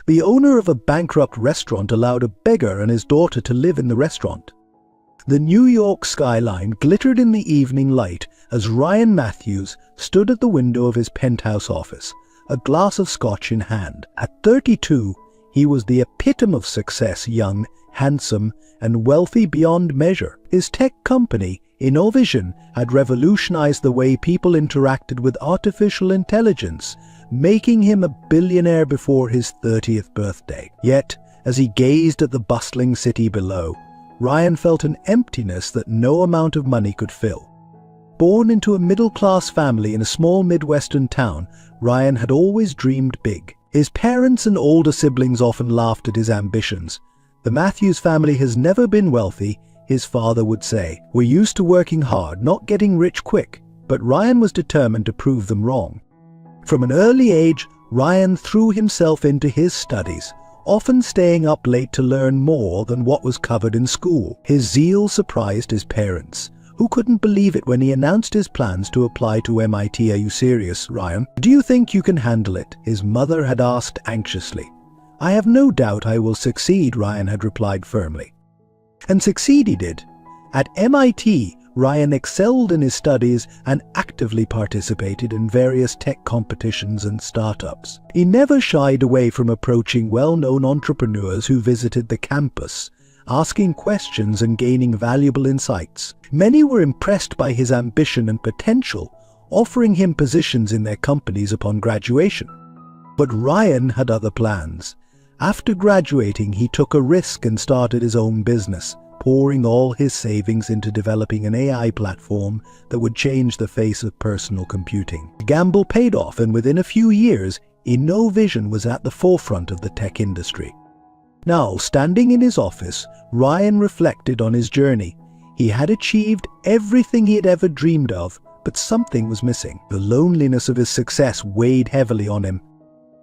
The owner of a bankrupt restaurant allowed a beggar and his daughter to live in the restaurant. The New York skyline glittered in the evening light as Ryan Matthews stood at the window of his penthouse office, a glass of scotch in hand. At 32, he was the epitome of success, young, handsome, and wealthy beyond measure. His tech company, Innovision, had revolutionized the way people interacted with artificial intelligence, making him a billionaire before his 30th birthday. Yet, as he gazed at the bustling city below, Ryan felt an emptiness that no amount of money could fill. Born into a middle-class family in a small Midwestern town, Ryan had always dreamed big. His parents and older siblings often laughed at his ambitions. "The Matthews family has never been wealthy," his father would say. "We're used to working hard, not getting rich quick." But Ryan was determined to prove them wrong. From an early age, Ryan threw himself into his studies, often staying up late to learn more than what was covered in school. His zeal surprised his parents, who couldn't believe it when he announced his plans to apply to MIT. "Are you serious, Ryan? Do you think you can handle it?" his mother had asked anxiously. "I have no doubt I will succeed," Ryan had replied firmly. And succeed he did. At MIT, Ryan excelled in his studies and actively participated in various tech competitions and startups. He never shied away from approaching well-known entrepreneurs who visited the campus, asking questions and gaining valuable insights. Many were impressed by his ambition and potential, offering him positions in their companies upon graduation. But Ryan had other plans. After graduating, he took a risk and started his own business, pouring all his savings into developing an AI platform that would change the face of personal computing. The gamble paid off, and within a few years, Innovision was at the forefront of the tech industry. Now, standing in his office, Ryan reflected on his journey. He had achieved everything he had ever dreamed of, but something was missing. The loneliness of his success weighed heavily on him.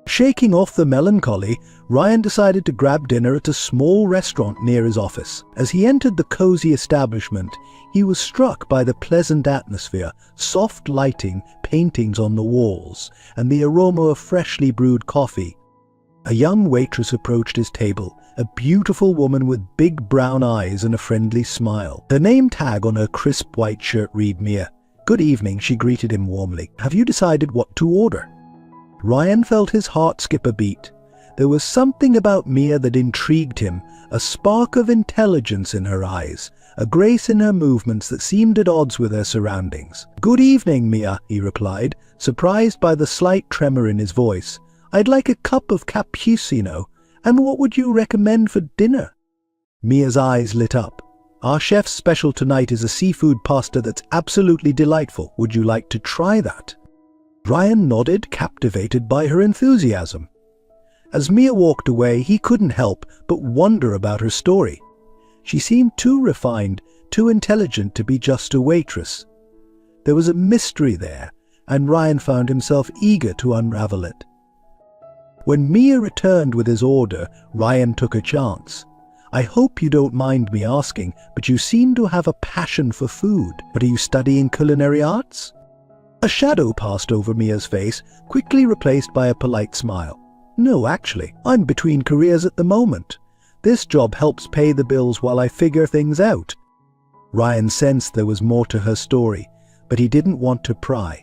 Shaking off the melancholy, Ryan decided to grab dinner at a small restaurant near his office. As he entered the cozy establishment, he was struck by the pleasant atmosphere, soft lighting, paintings on the walls, and the aroma of freshly brewed coffee. A young waitress approached his table, a beautiful woman with big brown eyes and a friendly smile. Her name tag on her crisp white shirt read Mia. "Good evening," she greeted him warmly. "Have you decided what to order?" Ryan felt his heart skip a beat. There was something about Mia that intrigued him, a spark of intelligence in her eyes, a grace in her movements that seemed at odds with her surroundings. "Good evening, Mia," he replied, surprised by the slight tremor in his voice. "I'd like a cup of cappuccino, and what would you recommend for dinner?" Mia's eyes lit up. "Our chef's special tonight is a seafood pasta that's absolutely delightful. Would you like to try that?" Ryan nodded, captivated by her enthusiasm. As Mia walked away, he couldn't help but wonder about her story. She seemed too refined, too intelligent to be just a waitress. There was a mystery there, and Ryan found himself eager to unravel it. When Mia returned with his order, Ryan took a chance. "I hope you don't mind me asking, but you seem to have a passion for food. But are you studying culinary arts?" A shadow passed over Mia's face, quickly replaced by a polite smile. "No, actually, I'm between careers at the moment. This job helps pay the bills while I figure things out." Ryan sensed there was more to her story, but he didn't want to pry.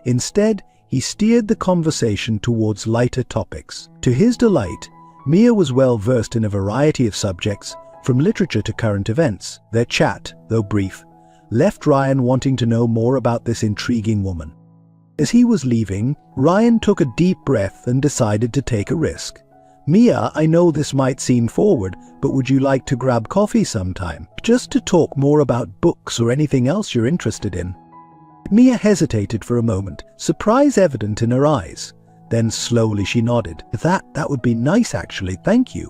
Instead, he steered the conversation towards lighter topics. To his delight, Mia was well versed in a variety of subjects, from literature to current events. Their chat, though brief, left Ryan wanting to know more about this intriguing woman. As he was leaving, Ryan took a deep breath and decided to take a risk. "Mia, I know this might seem forward, but would you like to grab coffee sometime? Just to talk more about books or anything else you're interested in?" Mia hesitated for a moment, surprise evident in her eyes. Then slowly she nodded. That would be nice actually, thank you."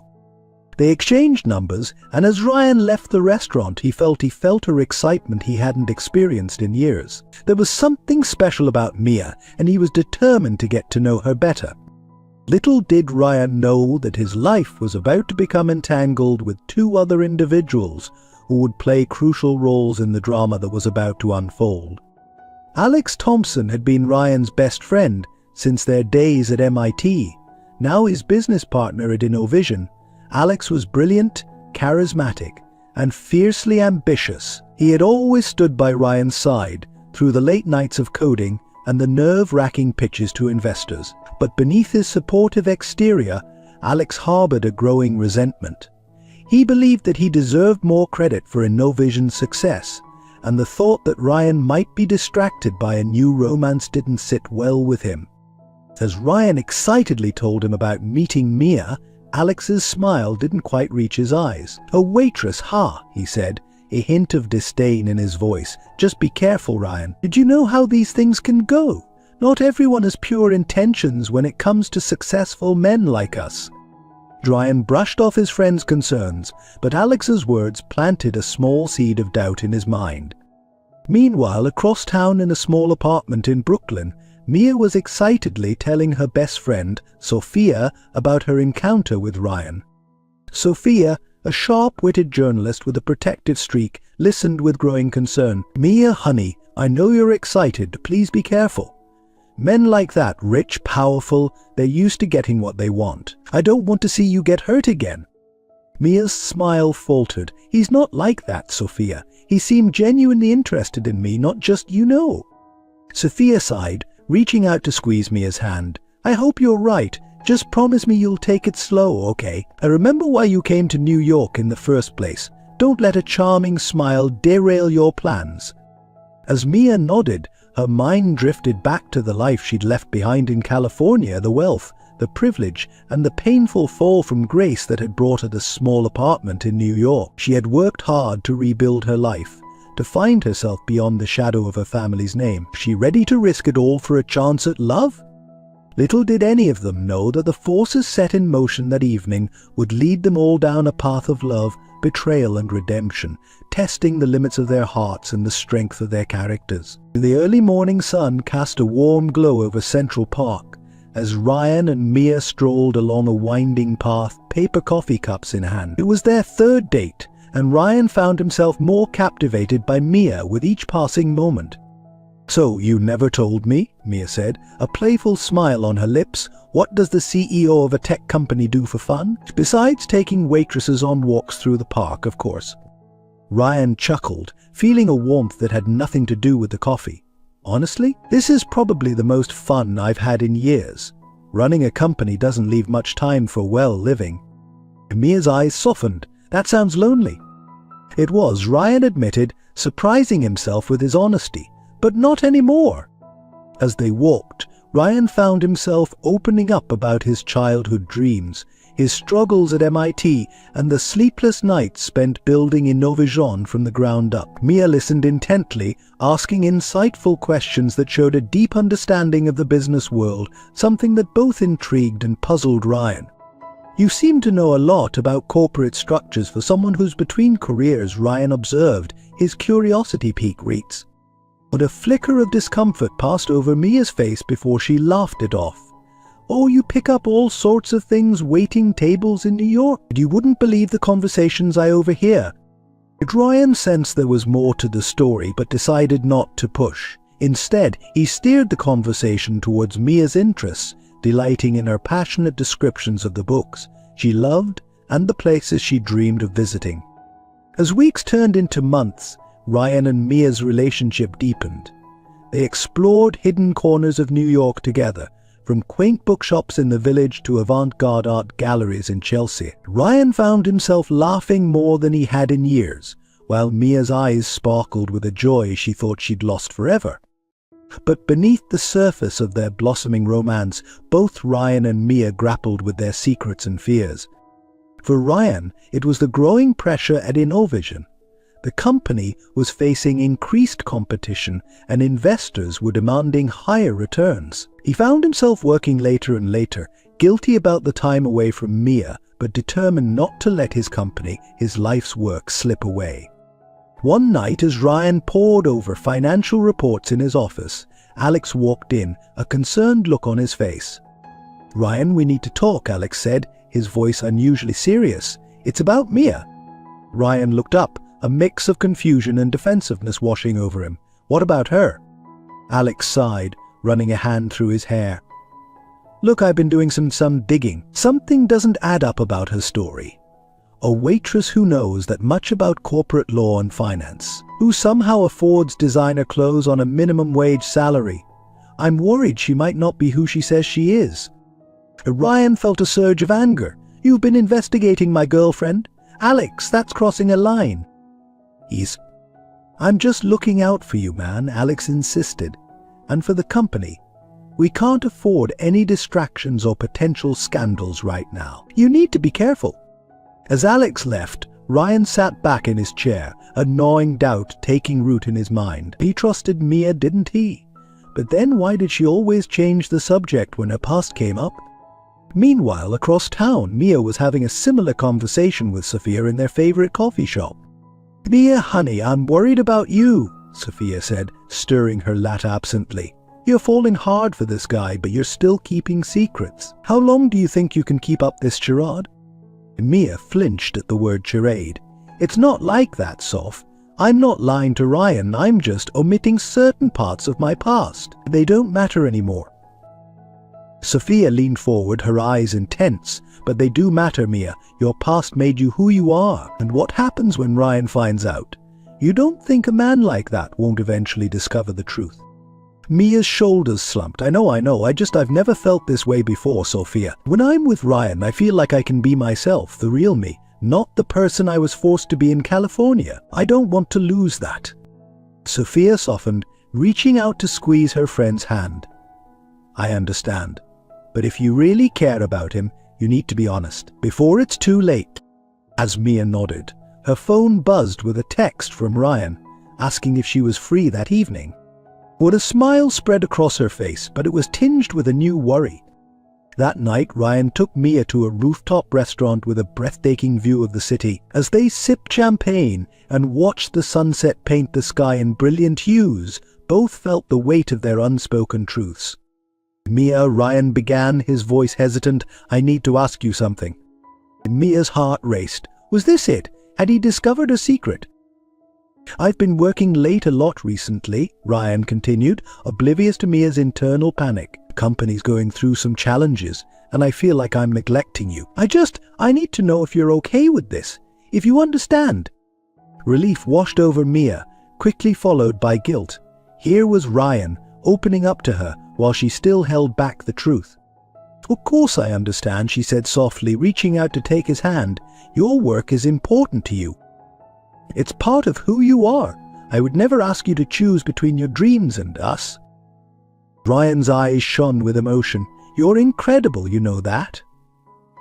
They exchanged numbers, and as Ryan left the restaurant, he felt her excitement he hadn't experienced in years. There was something special about Mia, and he was determined to get to know her better. Little did Ryan know that his life was about to become entangled with two other individuals who would play crucial roles in the drama that was about to unfold. Alex Thompson had been Ryan's best friend since their days at MIT. now his business partner at Innovision, Alex was brilliant, charismatic, and fiercely ambitious. He had always stood by Ryan's side through the late nights of coding and the nerve-wracking pitches to investors. But beneath his supportive exterior, Alex harbored a growing resentment. He believed that he deserved more credit for Innovision's success, and the thought that Ryan might be distracted by a new romance didn't sit well with him. As Ryan excitedly told him about meeting Mia, Alex's smile didn't quite reach his eyes. "A waitress, ha," he said, a hint of disdain in his voice. "Just be careful, Ryan. Did you know how these things can go? Not everyone has pure intentions when it comes to successful men like us." Ryan brushed off his friend's concerns, but Alex's words planted a small seed of doubt in his mind. Meanwhile, across town in a small apartment in Brooklyn, Mia was excitedly telling her best friend, Sophia, about her encounter with Ryan. Sophia, a sharp-witted journalist with a protective streak, listened with growing concern. "Mia, honey, I know you're excited. Please be careful. Men like that, rich, powerful, they're used to getting what they want. I don't want to see you get hurt again." Mia's smile faltered. "He's not like that, Sophia. He seemed genuinely interested in me, not just you know." Sophia sighed, reaching out to squeeze Mia's hand. "I hope you're right. Just promise me you'll take it slow, okay? I remember why you came to New York in the first place. Don't let a charming smile derail your plans." As Mia nodded, her mind drifted back to the life she'd left behind in California, the wealth, the privilege, and the painful fall from grace that had brought her the small apartment in New York. She had worked hard to rebuild her life, to find herself beyond the shadow of her family's name. She ready to risk it all for a chance at love? Little did any of them know that the forces set in motion that evening would lead them all down a path of love, betrayal and redemption, testing the limits of their hearts and the strength of their characters. The early morning sun cast a warm glow over Central Park as Ryan and Mia strolled along a winding path, paper coffee cups in hand. It was their third date, and Ryan found himself more captivated by Mia with each passing moment. "So, you never told me," Mia said, a playful smile on her lips. "What does the CEO of a tech company do for fun? Besides taking waitresses on walks through the park, of course." Ryan chuckled, feeling a warmth that had nothing to do with the coffee. "Honestly, this is probably the most fun I've had in years. Running a company doesn't leave much time for well living." Mia's eyes softened. "That sounds lonely." It was, Ryan admitted, surprising himself with his honesty. But not anymore. As they walked, Ryan found himself opening up about his childhood dreams, his struggles at MIT, and the sleepless nights spent building Innovision from the ground up. Mia listened intently, asking insightful questions that showed a deep understanding of the business world, something that both intrigued and puzzled Ryan. "You seem to know a lot about corporate structures for someone who's between careers," Ryan observed, his curiosity peak reeks. But a flicker of discomfort passed over Mia's face before she laughed it off. "Oh, you pick up all sorts of things waiting tables in New York. You wouldn't believe the conversations I overhear." Ryan sensed there was more to the story, but decided not to push. Instead, he steered the conversation towards Mia's interests, delighting in her passionate descriptions of the books she loved and the places she dreamed of visiting. As weeks turned into months, Ryan and Mia's relationship deepened. They explored hidden corners of New York together, from quaint bookshops in the village to avant-garde art galleries in Chelsea. Ryan found himself laughing more than he had in years, while Mia's eyes sparkled with a joy she thought she'd lost forever. But beneath the surface of their blossoming romance, both Ryan and Mia grappled with their secrets and fears. For Ryan, it was the growing pressure at Innovision. The company was facing increased competition, and investors were demanding higher returns. He found himself working later and later, guilty about the time away from Mia, but determined not to let his company, his life's work, slip away. One night, as Ryan pored over financial reports in his office, Alex walked in, a concerned look on his face. "Ryan, we need to talk," Alex said, his voice unusually serious. "It's about Mia." Ryan looked up, a mix of confusion and defensiveness washing over him. "What about her?" Alex sighed, running a hand through his hair. Look, I've been doing some digging. Something doesn't add up about her story. A waitress who knows that much about corporate law and finance, who somehow affords designer clothes on a minimum wage salary. I'm worried she might not be who she says she is. Ryan felt a surge of anger. You've been investigating my girlfriend? Alex, that's crossing a line. I'm just looking out for you, man, Alex insisted. And for the company. We can't afford any distractions or potential scandals right now. You need to be careful. As Alex left, Ryan sat back in his chair, a gnawing doubt taking root in his mind. He trusted Mia, didn't he? But then why did she always change the subject when her past came up? Meanwhile, across town, Mia was having a similar conversation with Sophia in their favorite coffee shop. Mia, honey, I'm worried about you, Sophia said, stirring her latte absently. You're falling hard for this guy, but you're still keeping secrets. How long do you think you can keep up this charade? Mia flinched at the word charade. It's not like that, Soph. I'm not lying to Ryan, I'm just omitting certain parts of my past. They don't matter anymore. Sophia leaned forward, her eyes intense. But they do matter, Mia. Your past made you who you are. And what happens when Ryan finds out? You don't think a man like that won't eventually discover the truth? Mia's shoulders slumped. I know. I've never felt this way before, Sophia. When I'm with Ryan, I feel like I can be myself, the real me, not the person I was forced to be in California. I don't want to lose that. Sophia softened, reaching out to squeeze her friend's hand. I understand. But if you really care about him, you need to be honest, before it's too late. As Mia nodded, her phone buzzed with a text from Ryan, asking if she was free that evening. What a smile spread across her face, but it was tinged with a new worry. That night, Ryan took Mia to a rooftop restaurant with a breathtaking view of the city. As they sipped champagne and watched the sunset paint the sky in brilliant hues, both felt the weight of their unspoken truths. Mia, Ryan began, his voice hesitant, I need to ask you something. Mia's heart raced. Was this it? Had he discovered a secret? I've been working late a lot recently, Ryan continued, oblivious to Mia's internal panic. The company's going through some challenges, and I feel like I'm neglecting you. I need to know if you're okay with this, if you understand. Relief washed over Mia, quickly followed by guilt. Here was Ryan, opening up to her, while she still held back the truth. Of course I understand, she said softly, reaching out to take his hand. Your work is important to you. It's part of who you are. I would never ask you to choose between your dreams and us. Ryan's eyes shone with emotion. You're incredible, you know that.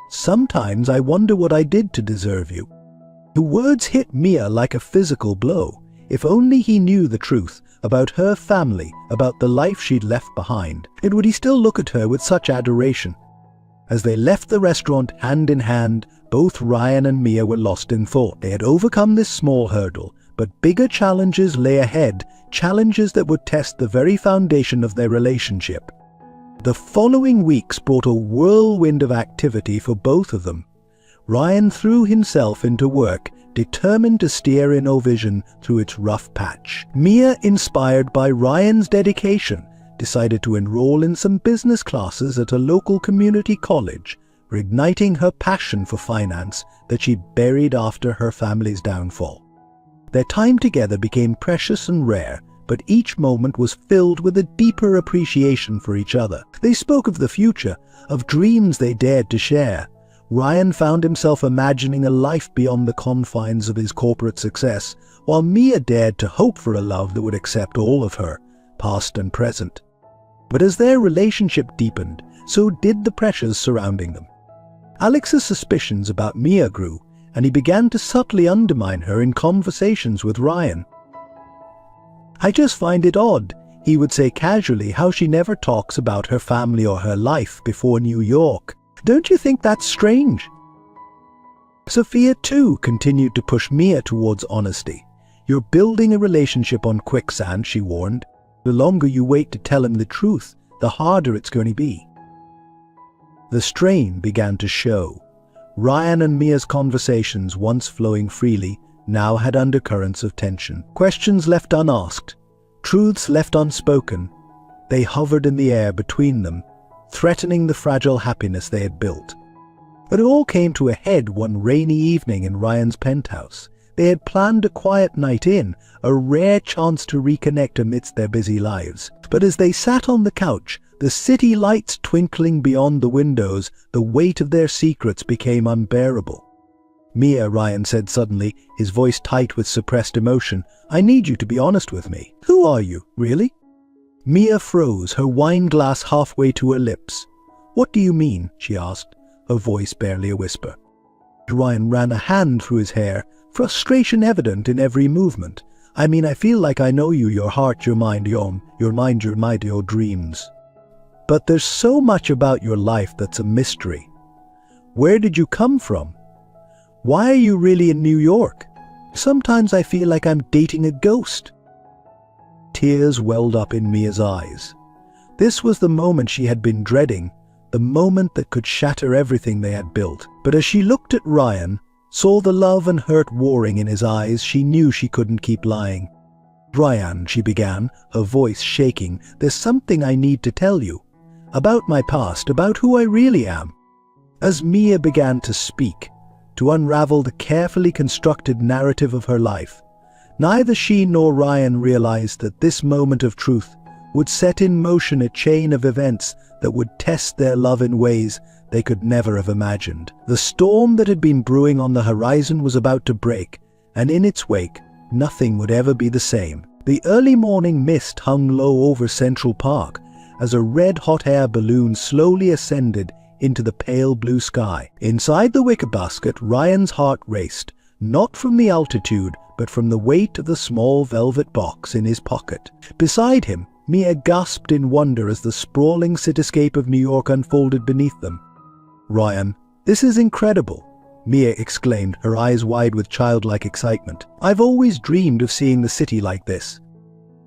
Sometimes I wonder what I did to deserve you. The words hit Mia like a physical blow. If only he knew the truth about her family, about the life she'd left behind, would he still look at her with such adoration? As they left the restaurant hand in hand, both Ryan and Mia were lost in thought. They had overcome this small hurdle, but bigger challenges lay ahead, challenges that would test the very foundation of their relationship. The following weeks brought a whirlwind of activity for both of them. Ryan threw himself into work, determined to steer InnoVision through its rough patch. Mia, inspired by Ryan's dedication, decided to enroll in some business classes at a local community college, reigniting her passion for finance that she buried after her family's downfall. Their time together became precious and rare, but each moment was filled with a deeper appreciation for each other. They spoke of the future, of dreams they dared to share. Ryan found himself imagining a life beyond the confines of his corporate success, while Mia dared to hope for a love that would accept all of her, past and present. But as their relationship deepened, so did the pressures surrounding them. Alex's suspicions about Mia grew, and he began to subtly undermine her in conversations with Ryan. I just find it odd, he would say casually, how she never talks about her family or her life before New York. Don't you think that's strange? Sophia, too, continued to push Mia towards honesty. You're building a relationship on quicksand, she warned. The longer you wait to tell him the truth, the harder it's going to be. The strain began to show. Ryan and Mia's conversations, once flowing freely, now had undercurrents of tension. Questions left unasked, truths left unspoken. They hovered in the air between them, threatening the fragile happiness they had built. But it all came to a head one rainy evening in Ryan's penthouse. They had planned a quiet night in, a rare chance to reconnect amidst their busy lives. But as they sat on the couch, the city lights twinkling beyond the windows, the weight of their secrets became unbearable. "Mia," Ryan said suddenly, his voice tight with suppressed emotion, "I need you to be honest with me. Who are you, really?" Mia froze, her wine glass halfway to her lips. "What do you mean?" she asked, her voice barely a whisper. Ryan ran a hand through his hair, frustration evident in every movement. "I mean, I feel like I know you, your heart, your mind, your dreams. But there's so much about your life that's a mystery. Where did you come from? Why are you really in New York? Sometimes I feel like I'm dating a ghost." Tears welled up in Mia's eyes. This was the moment she had been dreading, the moment that could shatter everything they had built. But as she looked at Ryan, saw the love and hurt warring in his eyes, she knew she couldn't keep lying. "Ryan," she began, her voice shaking, "there's something I need to tell you. About my past, about who I really am." As Mia began to speak, to unravel the carefully constructed narrative of her life, neither she nor Ryan realized that this moment of truth would set in motion a chain of events that would test their love in ways they could never have imagined. The storm that had been brewing on the horizon was about to break, and in its wake, nothing would ever be the same. The early morning mist hung low over Central Park as a red-hot air balloon slowly ascended into the pale blue sky. Inside the wicker basket, Ryan's heart raced, not from the altitude, but from the weight of the small velvet box in his pocket. Beside him, Mia gasped in wonder as the sprawling cityscape of New York unfolded beneath them. "Ryan, this is incredible," Mia exclaimed, her eyes wide with childlike excitement. "I've always dreamed of seeing the city like this."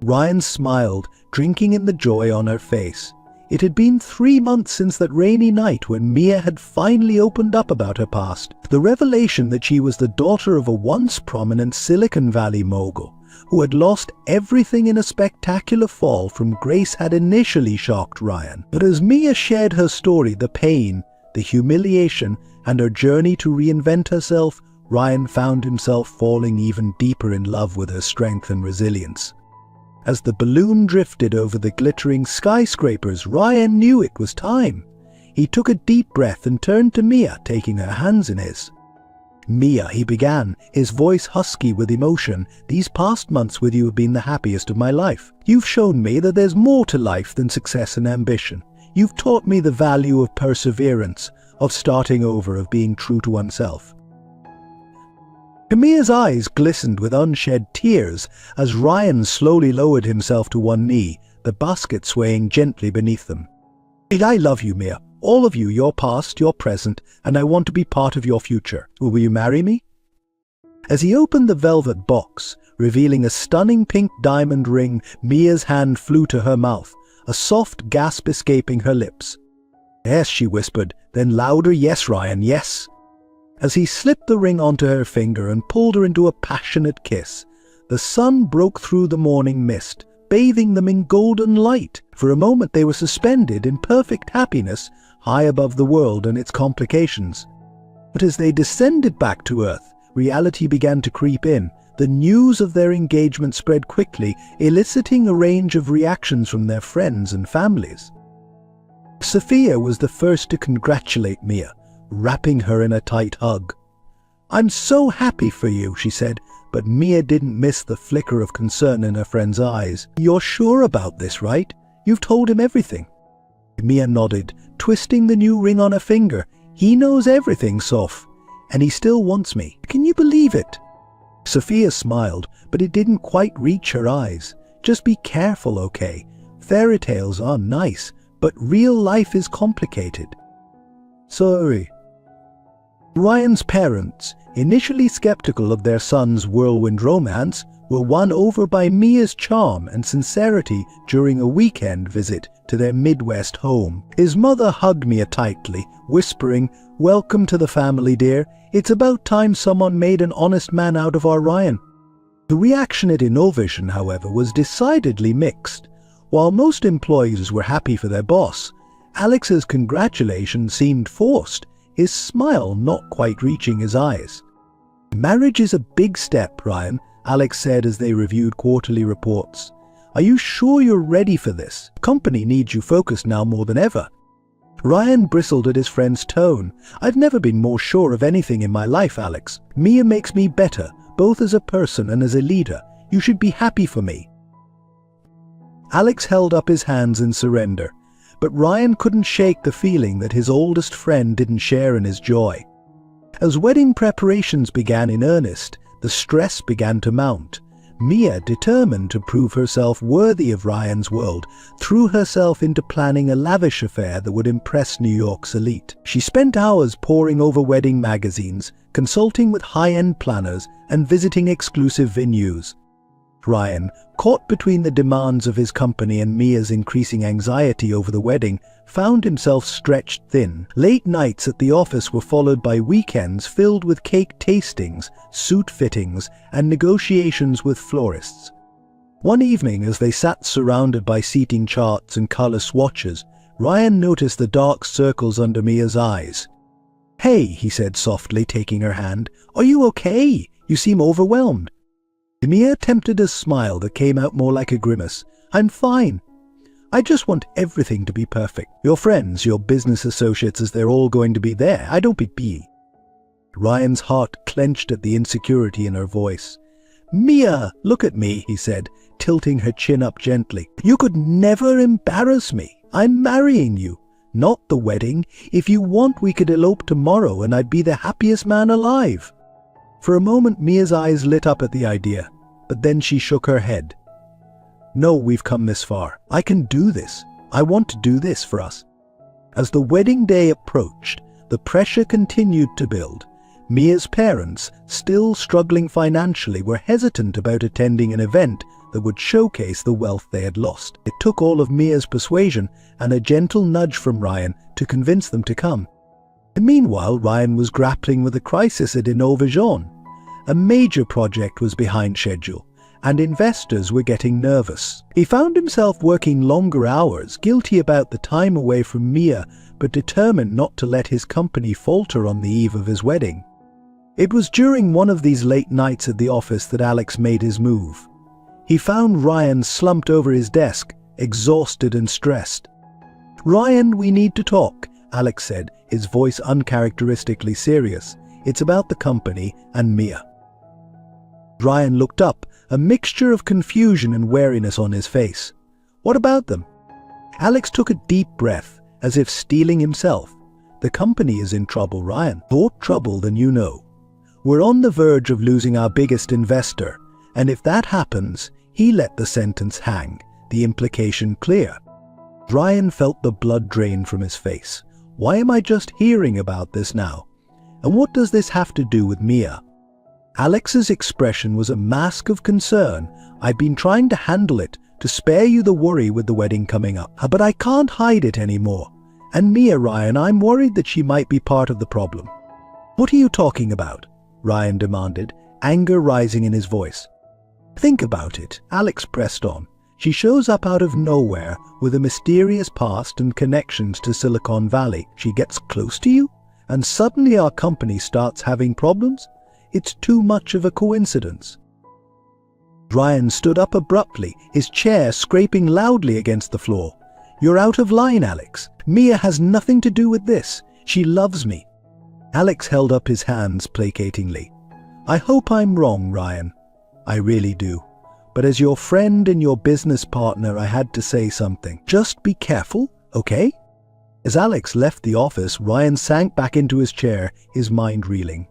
Ryan smiled, drinking in the joy on her face. It had been 3 months since that rainy night when Mia had finally opened up about her past. The revelation that she was the daughter of a once prominent Silicon Valley mogul who had lost everything in a spectacular fall from grace had initially shocked Ryan. But as Mia shared her story, the pain, the humiliation, and her journey to reinvent herself, Ryan found himself falling even deeper in love with her strength and resilience. As the balloon drifted over the glittering skyscrapers, Ryan knew it was time. He took a deep breath and turned to Mia, taking her hands in his. "Mia," he began, his voice husky with emotion, "these past months with you have been the happiest of my life. You've shown me that there's more to life than success and ambition. You've taught me the value of perseverance, of starting over, of being true to oneself." Mia's eyes glistened with unshed tears as Ryan slowly lowered himself to one knee, the basket swaying gently beneath them. "I love you, Mia. All of you, your past, your present, and I want to be part of your future. Will you marry me?" As he opened the velvet box, revealing a stunning pink diamond ring, Mia's hand flew to her mouth, a soft gasp escaping her lips. "Yes," she whispered, then louder, "Yes, Ryan, yes." As he slipped the ring onto her finger and pulled her into a passionate kiss, the sun broke through the morning mist, bathing them in golden light. For a moment they were suspended in perfect happiness, high above the world and its complications. But as they descended back to earth, reality began to creep in. The news of their engagement spread quickly, eliciting a range of reactions from their friends and families. Sophia was the first to congratulate Mia, wrapping her in a tight hug. "I'm so happy for you," she said, but Mia didn't miss the flicker of concern in her friend's eyes. "You're sure about this, right? You've told him everything?" Mia nodded, twisting the new ring on her finger. "He knows everything, Soph, and he still wants me. Can you believe it?" Sophia smiled, but it didn't quite reach her eyes. "Just be careful, okay? Fairy tales are nice, but real life is complicated." "Sorry." Ryan's parents, initially skeptical of their son's whirlwind romance, were won over by Mia's charm and sincerity during a weekend visit to their Midwest home. His mother hugged Mia tightly, whispering, "Welcome to the family, dear. It's about time someone made an honest man out of our Ryan." The reaction at Innovision, however, was decidedly mixed. While most employees were happy for their boss, Alex's congratulations seemed forced, his smile not quite reaching his eyes. "Marriage is a big step, Ryan," Alex said as they reviewed quarterly reports. "Are you sure you're ready for this? The company needs you focused now more than ever." Ryan bristled at his friend's tone. "I've never been more sure of anything in my life, Alex. Mia makes me better, both as a person and as a leader. You should be happy for me." Alex held up his hands in surrender, but Ryan couldn't shake the feeling that his oldest friend didn't share in his joy. As wedding preparations began in earnest, the stress began to mount. Mia, determined to prove herself worthy of Ryan's world, threw herself into planning a lavish affair that would impress New York's elite. She spent hours poring over wedding magazines, consulting with high-end planners, and visiting exclusive venues. Ryan, caught between the demands of his company and Mia's increasing anxiety over the wedding, found himself stretched thin. Late nights at the office were followed by weekends filled with cake tastings, suit fittings, and negotiations with florists. One evening, as they sat surrounded by seating charts and color swatches, Ryan noticed the dark circles under Mia's eyes. "Hey," he said softly, taking her hand. "Are you okay? You seem overwhelmed." Mia attempted a smile that came out more like a grimace. "I'm fine. I just want everything to be perfect. Your friends, your business associates, as they're all going to be there. I don't be." Ryan's heart clenched at the insecurity in her voice. "Mia, look at me," he said, tilting her chin up gently. "You could never embarrass me. I'm marrying you, not the wedding. If you want, we could elope tomorrow and I'd be the happiest man alive." For a moment, Mia's eyes lit up at the idea, but then she shook her head. "No, we've come this far. I can do this. I want to do this for us." As the wedding day approached, the pressure continued to build. Mia's parents, still struggling financially, were hesitant about attending an event that would showcase the wealth they had lost. It took all of Mia's persuasion and a gentle nudge from Ryan to convince them to come. Meanwhile, Ryan was grappling with a crisis at Innovajon. A major project was behind schedule, and investors were getting nervous. He found himself working longer hours, guilty about the time away from Mia, but determined not to let his company falter on the eve of his wedding. It was during one of these late nights at the office that Alex made his move. He found Ryan slumped over his desk, exhausted and stressed. "Ryan, we need to talk," Alex said, his voice uncharacteristically serious. "It's about the company and Mia." Ryan looked up, a mixture of confusion and wariness on his face. "What about them?" Alex took a deep breath, as if steeling himself. "The company is in trouble, Ryan. More trouble than you know. We're on the verge of losing our biggest investor, and if that happens, he let the sentence hang, the implication clear." Ryan felt the blood drain from his face. "Why am I just hearing about this now? And what does this have to do with Mia?" Alex's expression was a mask of concern. "I've been trying to handle it, to spare you the worry with the wedding coming up. But I can't hide it anymore. And Mia, Ryan, I'm worried that she might be part of the problem." "What are you talking about?" Ryan demanded, anger rising in his voice. "Think about it," Alex pressed on. "She shows up out of nowhere with a mysterious past and connections to Silicon Valley. She gets close to you, and suddenly our company starts having problems? It's too much of a coincidence." Ryan stood up abruptly, his chair scraping loudly against the floor. "You're out of line, Alex. Mia has nothing to do with this. She loves me." Alex held up his hands placatingly. "I hope I'm wrong, Ryan. I really do. But as your friend and your business partner, I had to say something. Just be careful, okay?" As Alex left the office, Ryan sank back into his chair, his mind reeling.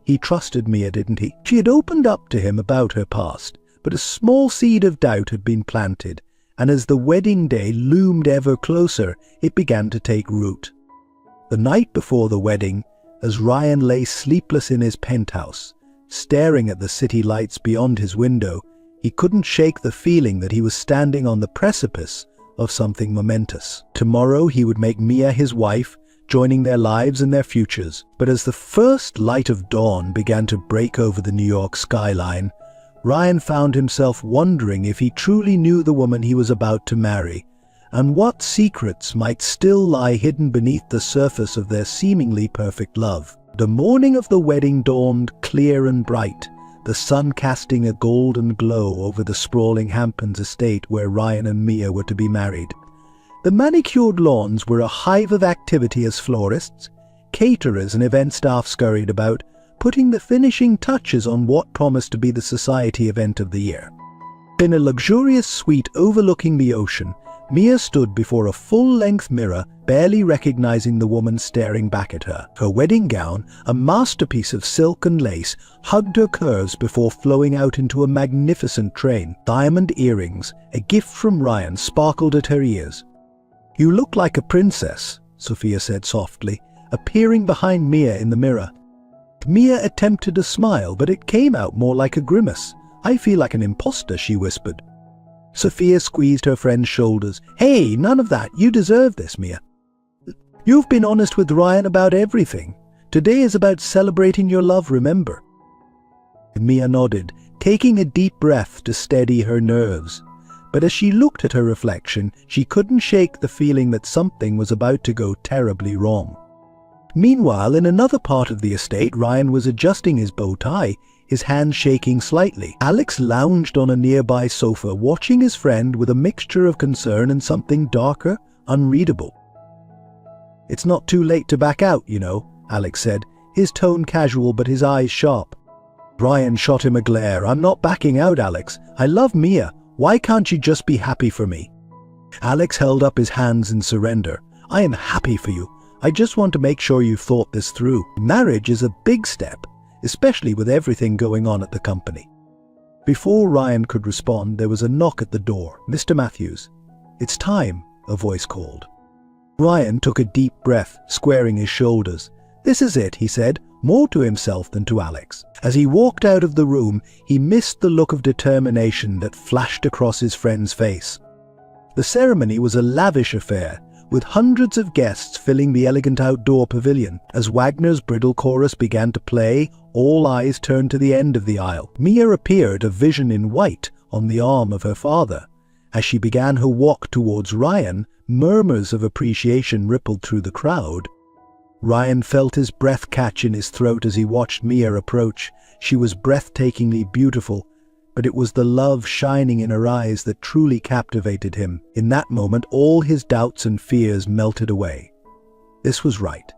He trusted Mia, didn't he? She had opened up to him about her past, but a small seed of doubt had been planted, and as the wedding day loomed ever closer, it began to take root. The night before the wedding, as Ryan lay sleepless in his penthouse, staring at the city lights beyond his window, he couldn't shake the feeling that he was standing on the precipice of something momentous. Tomorrow he would make Mia his wife, joining their lives and their futures. But as the first light of dawn began to break over the New York skyline, Ryan found himself wondering if he truly knew the woman he was about to marry, and what secrets might still lie hidden beneath the surface of their seemingly perfect love. The morning of the wedding dawned clear and bright, the sun casting a golden glow over the sprawling Hamptons estate where Ryan and Mia were to be married. The manicured lawns were a hive of activity as florists, caterers and event staff scurried about, putting the finishing touches on what promised to be the society event of the year. In a luxurious suite overlooking the ocean, Mia stood before a full-length mirror, barely recognizing the woman staring back at her. Her wedding gown, a masterpiece of silk and lace, hugged her curves before flowing out into a magnificent train. Diamond earrings, a gift from Ryan, sparkled at her ears. "You look like a princess," Sophia said softly, appearing behind Mia in the mirror. Mia attempted a smile, but it came out more like a grimace. "I feel like an imposter," she whispered. Sophia squeezed her friend's shoulders. "Hey, none of that. You deserve this, Mia. You've been honest with Ryan about everything. Today is about celebrating your love, remember?" Mia nodded, taking a deep breath to steady her nerves. But as she looked at her reflection, she couldn't shake the feeling that something was about to go terribly wrong. Meanwhile, in another part of the estate, Ryan was adjusting his bow tie, his hands shaking slightly. Alex lounged on a nearby sofa, watching his friend with a mixture of concern and something darker, unreadable. "It's not too late to back out, you know," Alex said, his tone casual but his eyes sharp. Ryan shot him a glare. "I'm not backing out, Alex. I love Mia. Why can't you just be happy for me?" Alex held up his hands in surrender. "I am happy for you. I just want to make sure you've thought this through. Marriage is a big step, especially with everything going on at the company." Before Ryan could respond, there was a knock at the door. "Mr. Matthews." "It's time," a voice called. Ryan took a deep breath, squaring his shoulders. "This is it," he said, more to himself than to Alex. As he walked out of the room, he missed the look of determination that flashed across his friend's face. The ceremony was a lavish affair, with hundreds of guests filling the elegant outdoor pavilion. As Wagner's bridal chorus began to play, all eyes turned to the end of the aisle. Mia appeared, a vision in white, on the arm of her father. As she began her walk towards Ryan, murmurs of appreciation rippled through the crowd. Ryan felt his breath catch in his throat as he watched Mia approach. She was breathtakingly beautiful, but it was the love shining in her eyes that truly captivated him. In that moment, all his doubts and fears melted away. This was right.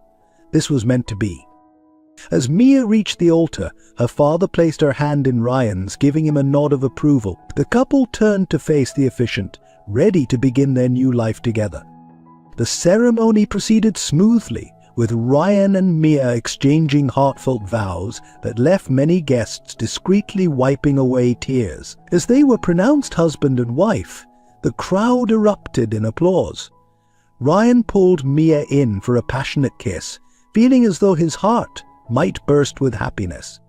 This was meant to be. As Mia reached the altar, her father placed her hand in Ryan's, giving him a nod of approval. The couple turned to face the officiant, ready to begin their new life together. The ceremony proceeded smoothly, with Ryan and Mia exchanging heartfelt vows that left many guests discreetly wiping away tears. As they were pronounced husband and wife, the crowd erupted in applause. Ryan pulled Mia in for a passionate kiss, feeling as though his heart might burst with happiness.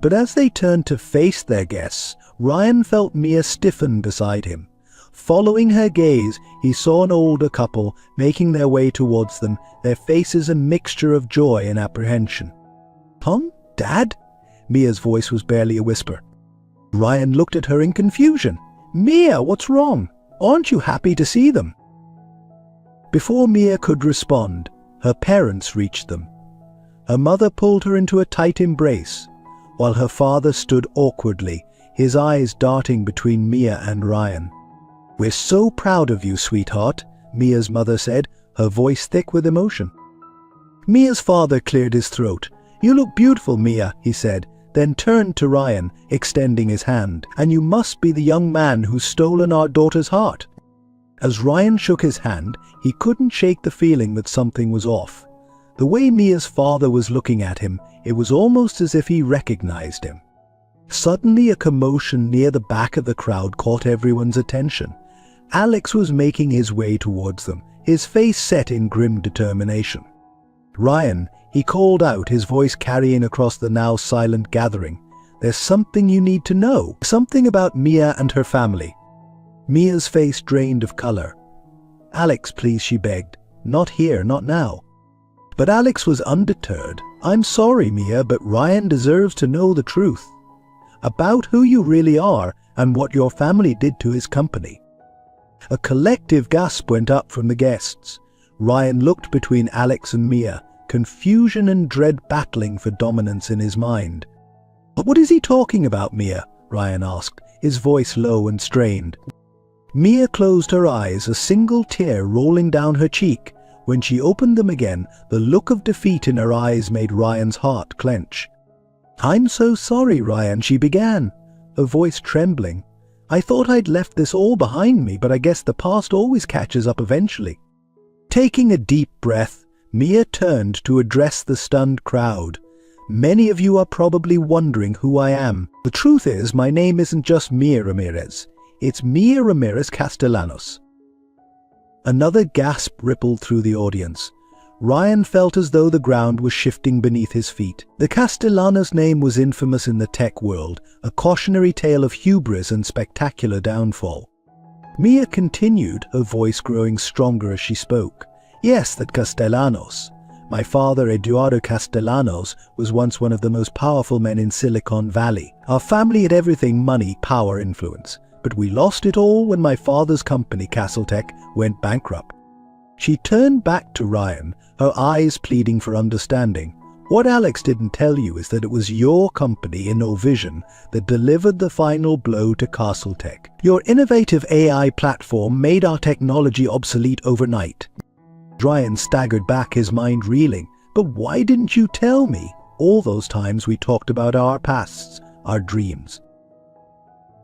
But as they turned to face their guests, Ryan felt Mia stiffen beside him. Following her gaze, he saw an older couple making their way towards them, their faces a mixture of joy and apprehension. "Tom? Dad?" Mia's voice was barely a whisper. Ryan looked at her in confusion. "Mia, what's wrong? Aren't you happy to see them?" Before Mia could respond, her parents reached them. Her mother pulled her into a tight embrace, while her father stood awkwardly, his eyes darting between Mia and Ryan. "We're so proud of you, sweetheart," Mia's mother said, her voice thick with emotion. Mia's father cleared his throat. "You look beautiful, Mia," he said, then turned to Ryan, extending his hand. "And you must be the young man who's stolen our daughter's heart." As Ryan shook his hand, he couldn't shake the feeling that something was off. The way Mia's father was looking at him, it was almost as if he recognized him. Suddenly, a commotion near the back of the crowd caught everyone's attention. Alex was making his way towards them, his face set in grim determination. "Ryan," he called out, his voice carrying across the now silent gathering. "There's something you need to know. Something about Mia and her family." Mia's face drained of color. "Alex, please," she begged. "Not here, not now." But Alex was undeterred. "I'm sorry, Mia, but Ryan deserves to know the truth about who you really are and what your family did to his company." A collective gasp went up from the guests. Ryan looked between Alex and Mia, confusion and dread battling for dominance in his mind. "What is he talking about, Mia?" Ryan asked, his voice low and strained. Mia closed her eyes, a single tear rolling down her cheek. When she opened them again, the look of defeat in her eyes made Ryan's heart clench. "I'm so sorry, Ryan," she began, her voice trembling. "I thought I'd left this all behind me, but I guess the past always catches up eventually." Taking a deep breath, Mia turned to address the stunned crowd. "Many of you are probably wondering who I am. The truth is, my name isn't just Mia Ramirez. It's Mia Ramirez Castellanos." Another gasp rippled through the audience. Ryan felt as though the ground was shifting beneath his feet. The Castellanos name was infamous in the tech world, a cautionary tale of hubris and spectacular downfall. Mia continued, her voice growing stronger as she spoke. "Yes, that Castellanos. My father, Eduardo Castellanos, was once one of the most powerful men in Silicon Valley. Our family had everything: money, power, influence. But we lost it all when my father's company, Castletech, went bankrupt." She turned back to Ryan, her eyes pleading for understanding. "What Alex didn't tell you is that it was your company, InnoVision, that delivered the final blow to Castletech. Your innovative AI platform made our technology obsolete overnight." Ryan staggered back, his mind reeling. "But why didn't you tell me? All those times we talked about our pasts, our dreams."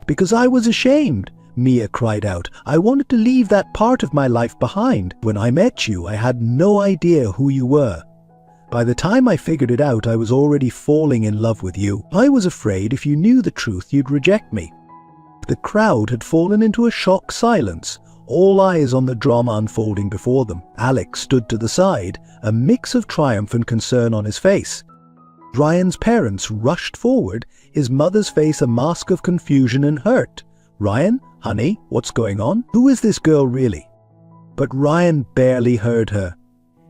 "Because I was ashamed," Mia cried out. "I wanted to leave that part of my life behind. When I met you, I had no idea who you were. By the time I figured it out, I was already falling in love with you. I was afraid if you knew the truth, you'd reject me." The crowd had fallen into a shocked silence, all eyes on the drama unfolding before them. Alex stood to the side, a mix of triumph and concern on his face. Ryan's parents rushed forward, his mother's face a mask of confusion and hurt. "Ryan, honey, what's going on? Who is this girl really?" But Ryan barely heard her.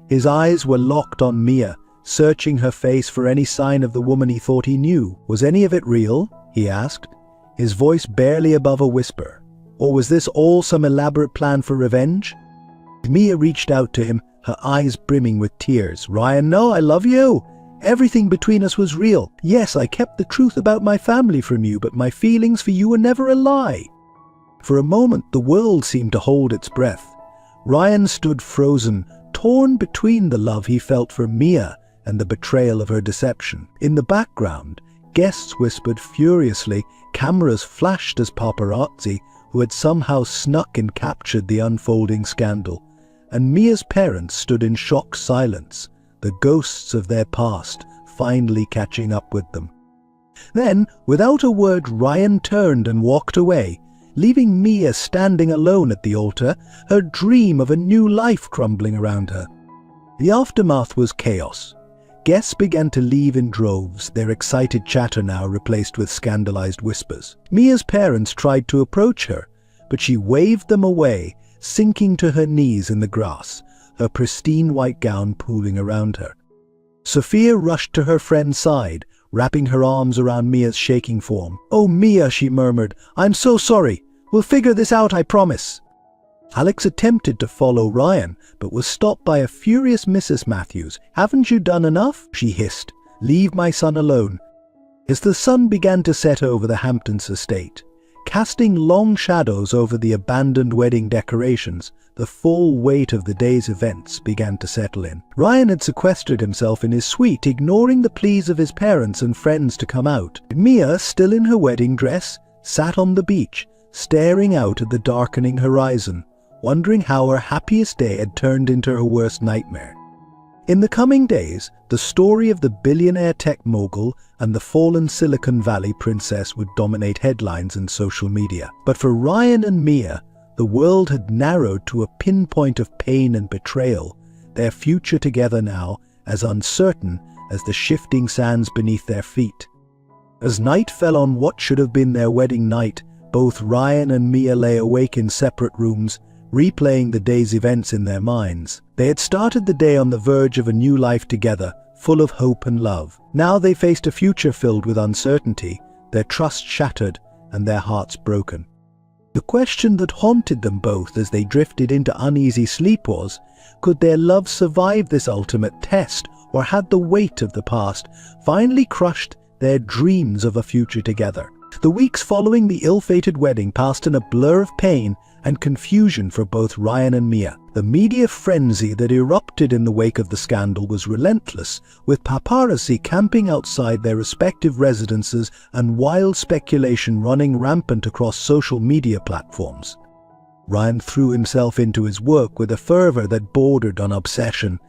His eyes were locked on Mia, searching her face for any sign of the woman he thought he knew. "Was any of it real?" he asked, his voice barely above a whisper. "Or was this all some elaborate plan for revenge?" Mia reached out to him, her eyes brimming with tears. "Ryan, no, I love you. Everything between us was real. Yes, I kept the truth about my family from you, but my feelings for you were never a lie." For a moment, the world seemed to hold its breath. Ryan stood frozen, torn between the love he felt for Mia and the betrayal of her deception. In the background, guests whispered furiously, cameras flashed as paparazzi, who had somehow snuck and captured the unfolding scandal, and Mia's parents stood in shocked silence, the ghosts of their past finally catching up with them. Then, without a word, Ryan turned and walked away, leaving Mia standing alone at the altar, her dream of a new life crumbling around her. The aftermath was chaos. Guests began to leave in droves, their excited chatter now replaced with scandalized whispers. Mia's parents tried to approach her, but she waved them away, sinking to her knees in the grass, her pristine white gown pooling around her. Sophia rushed to her friend's side, wrapping her arms around Mia's shaking form. "Oh, Mia," she murmured, "I'm so sorry. We'll figure this out, I promise." Alex attempted to follow Ryan, but was stopped by a furious Mrs. Matthews. "Haven't you done enough?" she hissed. "Leave my son alone." As the sun began to set over the Hamptons estate, casting long shadows over the abandoned wedding decorations, the full weight of the day's events began to settle in. Ryan had sequestered himself in his suite, ignoring the pleas of his parents and friends to come out. Mia, still in her wedding dress, sat on the beach, staring out at the darkening horizon, wondering how her happiest day had turned into her worst nightmare. In the coming days, the story of the billionaire tech mogul and the fallen Silicon Valley princess would dominate headlines and social media. But for Ryan and Mia, the world had narrowed to a pinpoint of pain and betrayal, their future together now as uncertain as the shifting sands beneath their feet. As night fell on what should have been their wedding night, both Ryan and Mia lay awake in separate rooms, replaying the day's events in their minds. They had started the day on the verge of a new life together, full of hope and love. Now they faced a future filled with uncertainty, their trust shattered and their hearts broken. The question that haunted them both as they drifted into uneasy sleep was, could their love survive this ultimate test, or had the weight of the past finally crushed their dreams of a future together? The weeks following the ill-fated wedding passed in a blur of pain and confusion for both Ryan and Mia. The media frenzy that erupted in the wake of the scandal was relentless, with paparazzi camping outside their respective residences and wild speculation running rampant across social media platforms. Ryan threw himself into his work with a fervor that bordered on obsession.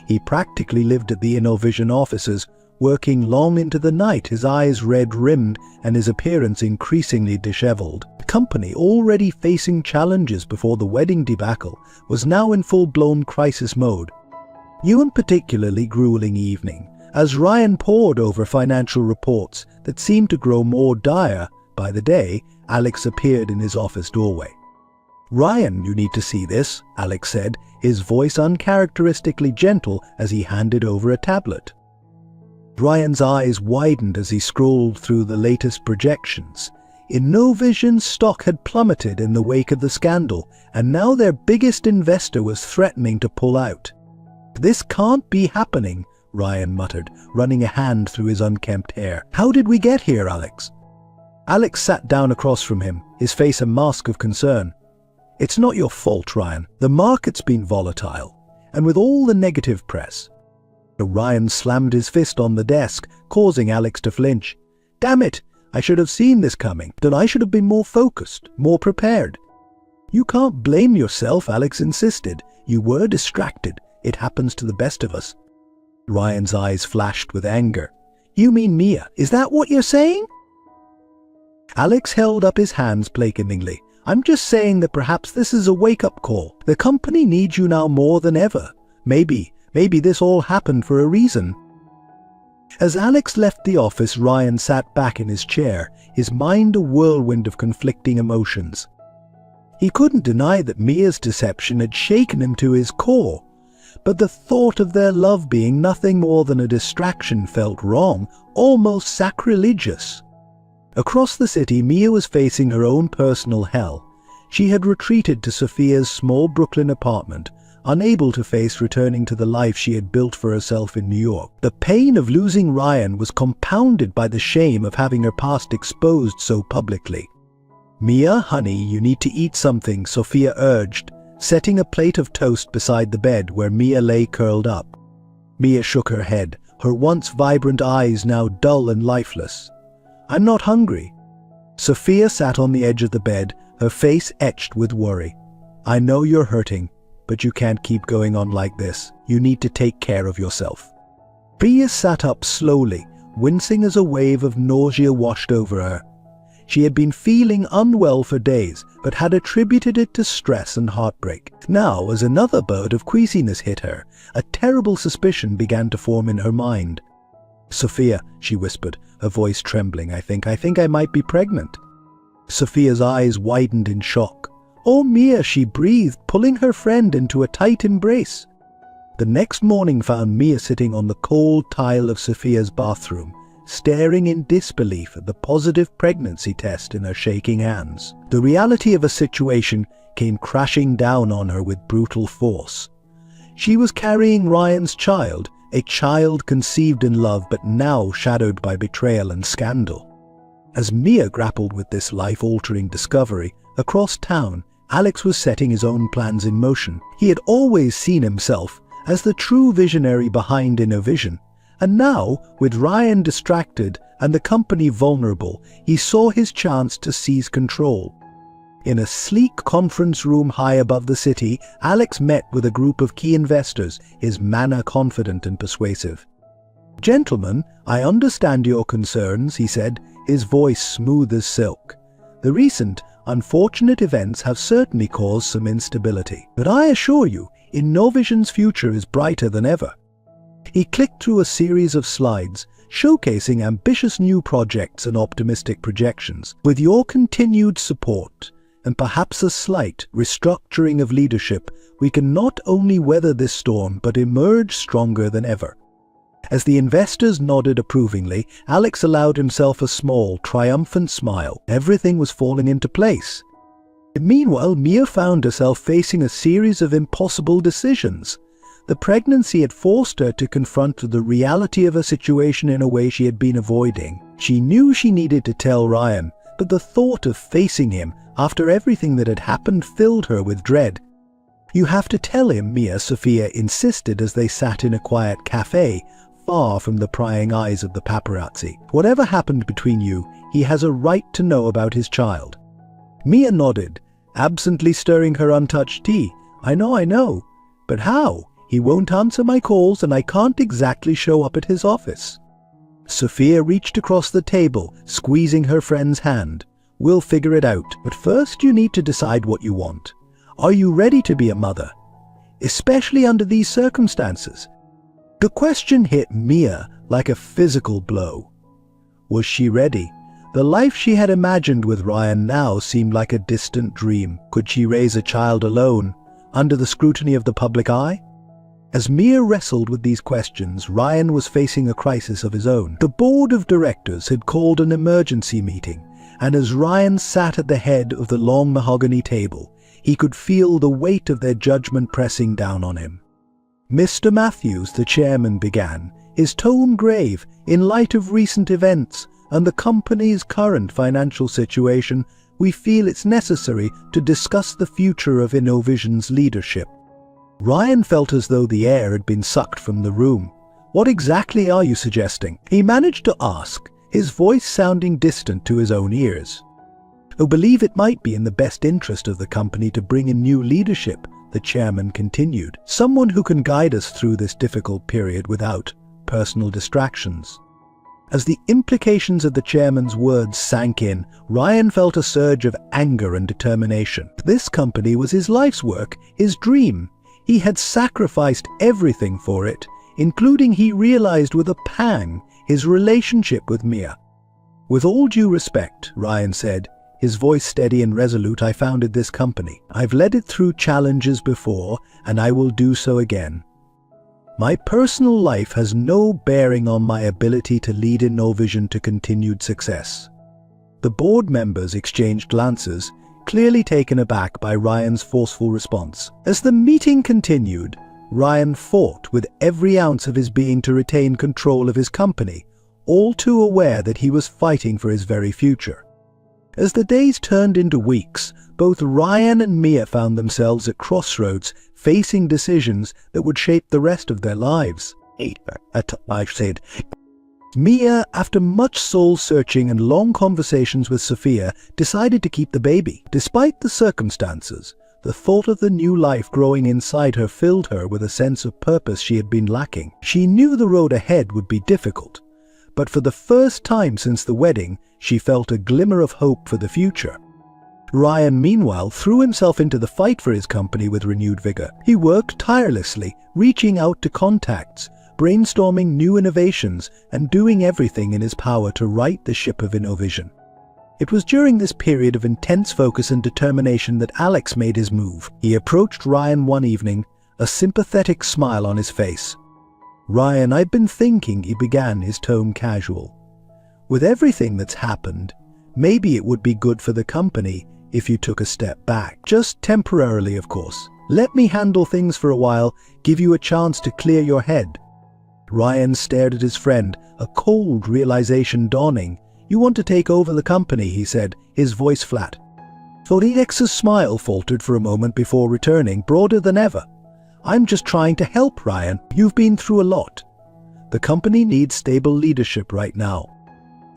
He practically lived at the InnoVision offices, working long into the night, his eyes red-rimmed and his appearance increasingly disheveled. The company, already facing challenges before the wedding debacle, was now in full-blown crisis mode. One particularly grueling evening, as Ryan pored over financial reports that seemed to grow more dire by the day, Alex appeared in his office doorway. "Ryan, you need to see this," Alex said, his voice uncharacteristically gentle as he handed over a tablet. Ryan's eyes widened as he scrolled through the latest projections. InnoVision's stock had plummeted in the wake of the scandal, and now their biggest investor was threatening to pull out. "This can't be happening," Ryan muttered, running a hand through his unkempt hair. "How did we get here, Alex?" Alex sat down across from him, his face a mask of concern. "It's not your fault, Ryan. The market's been volatile, and with all the negative press." Ryan slammed his fist on the desk, causing Alex to flinch. "Damn it! I should have seen this coming. Then I should have been more focused, more prepared." "You can't blame yourself," Alex insisted. "You were distracted. It happens to the best of us." Ryan's eyes flashed with anger. "You mean Mia? Is that what you're saying?" Alex held up his hands placardly. "I'm just saying that perhaps this is a wake-up call. The company needs you now more than ever. Maybe this all happened for a reason." As Alex left the office, Ryan sat back in his chair, his mind a whirlwind of conflicting emotions. He couldn't deny that Mia's deception had shaken him to his core, but the thought of their love being nothing more than a distraction felt wrong, almost sacrilegious. Across the city, Mia was facing her own personal hell. She had retreated to Sophia's small Brooklyn apartment, unable to face returning to the life she had built for herself in New York. The pain of losing Ryan was compounded by the shame of having her past exposed so publicly. "Mia, honey, you need to eat something," Sophia urged, setting a plate of toast beside the bed where Mia lay curled up. Mia shook her head, her once vibrant eyes now dull and lifeless. "I'm not hungry." Sophia sat on the edge of the bed, her face etched with worry. "I know you're hurting, but you can't keep going on like this. You need to take care of yourself." Mia sat up slowly, wincing as a wave of nausea washed over her. She had been feeling unwell for days, but had attributed it to stress and heartbreak. Now, as another bout of queasiness hit her, a terrible suspicion began to form in her mind. "Sophia," she whispered, her voice trembling, I think I might be pregnant." Sophia's eyes widened in shock. "Oh, Mia," she breathed, pulling her friend into a tight embrace. The next morning found Mia sitting on the cold tile of Sophia's bathroom, staring in disbelief at the positive pregnancy test in her shaking hands. The reality of a situation came crashing down on her with brutal force. She was carrying Ryan's child, a child conceived in love but now shadowed by betrayal and scandal. As Mia grappled with this life-altering discovery, across town, Alex was setting his own plans in motion. He had always seen himself as the true visionary behind InnoVision, and now, with Ryan distracted and the company vulnerable, he saw his chance to seize control. In a sleek conference room high above the city, Alex met with a group of key investors, his manner confident and persuasive. "Gentlemen, I understand your concerns," he said, his voice smooth as silk. "The recent, unfortunate events have certainly caused some instability. But I assure you, InnoVision's future is brighter than ever." He clicked through a series of slides, showcasing ambitious new projects and optimistic projections. "With your continued support, and perhaps a slight restructuring of leadership, we can not only weather this storm but emerge stronger than ever." As the investors nodded approvingly, Alex allowed himself a small, triumphant smile. Everything was falling into place. Meanwhile, Mia found herself facing a series of impossible decisions. The pregnancy had forced her to confront the reality of her situation in a way she had been avoiding. She knew she needed to tell Ryan, but the thought of facing him after everything that had happened filled her with dread. "You have to tell him," Sophia insisted as they sat in a quiet cafe, far from the prying eyes of the paparazzi. "Whatever happened between you, he has a right to know about his child." Mia nodded, absently stirring her untouched tea. I know. But how? He won't answer my calls and I can't exactly show up at his office." Sophia reached across the table, squeezing her friend's hand. "We'll figure it out. But first you need to decide what you want. Are you ready to be a mother? Especially under these circumstances." The question hit Mia like a physical blow. Was she ready? The life she had imagined with Ryan now seemed like a distant dream. Could she raise a child alone, under the scrutiny of the public eye? As Mia wrestled with these questions, Ryan was facing a crisis of his own. The board of directors had called an emergency meeting, and as Ryan sat at the head of the long mahogany table, he could feel the weight of their judgment pressing down on him. "Mr. Matthews," the chairman began, his tone grave. "In light of recent events and the company's current financial situation, we feel it's necessary to discuss the future of InnoVision's leadership." Ryan felt as though the air had been sucked from the room. "What exactly are you suggesting?" he managed to ask, his voice sounding distant to his own ears. "I believe it might be in the best interest of the company to bring in new leadership," the chairman continued. "Someone who can guide us through this difficult period without personal distractions." As the implications of the chairman's words sank in, Ryan felt a surge of anger and determination. This company was his life's work, his dream. He had sacrificed everything for it, including, he realized with a pang, his relationship with Mia. "With all due respect," Ryan said, his voice steady and resolute, "I founded this company. I've led it through challenges before, and I will do so again. My personal life has no bearing on my ability to lead InnoVision to continued success." The board members exchanged glances, clearly taken aback by Ryan's forceful response. As the meeting continued, Ryan fought with every ounce of his being to retain control of his company, all too aware that he was fighting for his very future. As the days turned into weeks, both Ryan and Mia found themselves at crossroads, facing decisions that would shape the rest of their lives. I said. Mia, after much soul-searching and long conversations with Sophia, decided to keep the baby. Despite the circumstances, the thought of the new life growing inside her filled her with a sense of purpose she had been lacking. She knew the road ahead would be difficult, but for the first time since the wedding, she felt a glimmer of hope for the future. Ryan, meanwhile, threw himself into the fight for his company with renewed vigor. He worked tirelessly, reaching out to contacts, brainstorming new innovations, and doing everything in his power to right the ship of InnoVision. It was during this period of intense focus and determination that Alex made his move. He approached Ryan one evening, a sympathetic smile on his face. "Ryan, I've been thinking," he began, his tone casual. "With everything that's happened, maybe it would be good for the company if you took a step back. Just temporarily, of course. Let me handle things for a while, give you a chance to clear your head." Ryan stared at his friend, a cold realization dawning. "You want to take over the company," he said, his voice flat. Alex's smile faltered for a moment before returning, broader than ever. "I'm just trying to help, Ryan. You've been through a lot. The company needs stable leadership right now."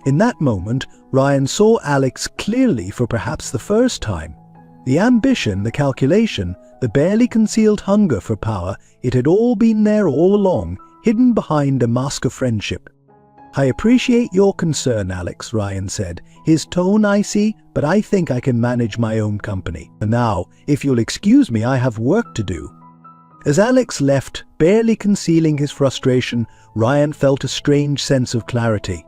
In that moment, Ryan saw Alex clearly for perhaps the first time. The ambition, the calculation, the barely concealed hunger for power, it had all been there all along, hidden behind a mask of friendship. "I appreciate your concern, Alex," Ryan said, his tone icy, "but I think I can manage my own company. And now, if you'll excuse me, I have work to do." As Alex left, barely concealing his frustration, Ryan felt a strange sense of clarity.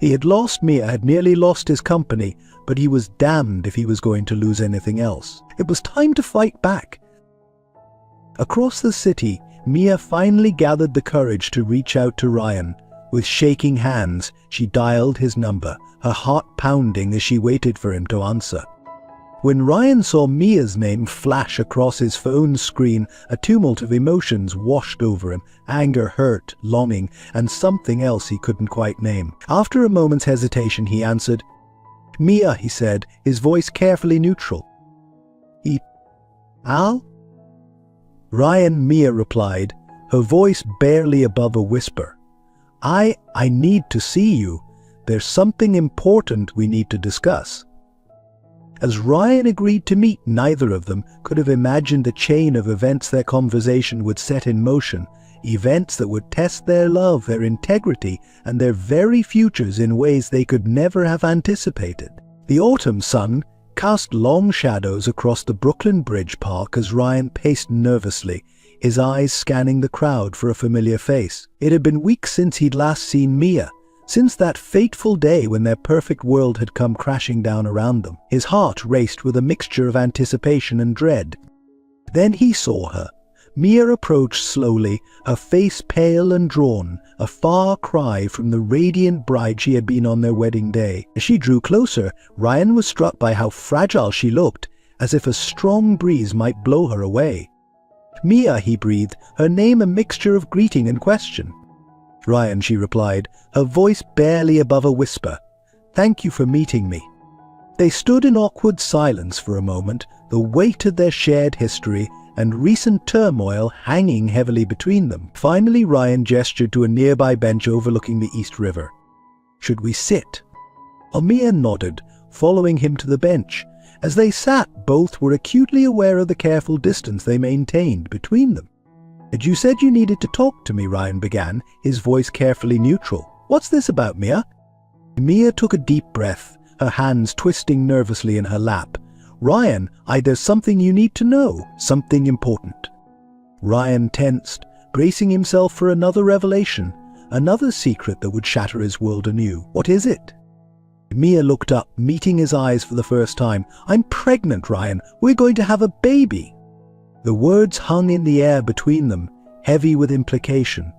He had lost Mia, had nearly lost his company, but he was damned if he was going to lose anything else. It was time to fight back. Across the city, Mia finally gathered the courage to reach out to Ryan. With shaking hands, she dialed his number, her heart pounding as she waited for him to answer. When Ryan saw Mia's name flash across his phone screen, a tumult of emotions washed over him: anger, hurt, longing, and something else he couldn't quite name. After a moment's hesitation, he answered. "Mia," he said, his voice carefully neutral. "Al?" "Ryan," Mia replied, her voice barely above a whisper. I need to see you. There's something important we need to discuss." As Ryan agreed to meet, neither of them could have imagined the chain of events their conversation would set in motion, events that would test their love, their integrity, and their very futures in ways they could never have anticipated. The autumn sun cast long shadows across the Brooklyn Bridge Park as Ryan paced nervously, his eyes scanning the crowd for a familiar face. It had been weeks since he'd last seen Mia, since that fateful day when their perfect world had come crashing down around them. His heart raced with a mixture of anticipation and dread. Then he saw her. Mia approached slowly, her face pale and drawn, a far cry from the radiant bride she had been on their wedding day. As she drew closer, Ryan was struck by how fragile she looked, as if a strong breeze might blow her away. "Mia," he breathed, her name a mixture of greeting and question. "Ryan," she replied, her voice barely above a whisper. "Thank you for meeting me." They stood in awkward silence for a moment, the weight of their shared history and recent turmoil hanging heavily between them. Finally, Ryan gestured to a nearby bench overlooking the East River. "Should we sit?" Mia nodded, following him to the bench. As they sat, both were acutely aware of the careful distance they maintained between them. "You said you needed to talk to me," Ryan began, his voice carefully neutral. "What's this about, Mia?" Mia took a deep breath, her hands twisting nervously in her lap. "Ryan, there's something you need to know, something important." Ryan tensed, bracing himself for another revelation, another secret that would shatter his world anew. "What is it?" Mia looked up, meeting his eyes for the first time. "I'm pregnant, Ryan. We're going to have a baby." The words hung in the air between them, heavy with implication.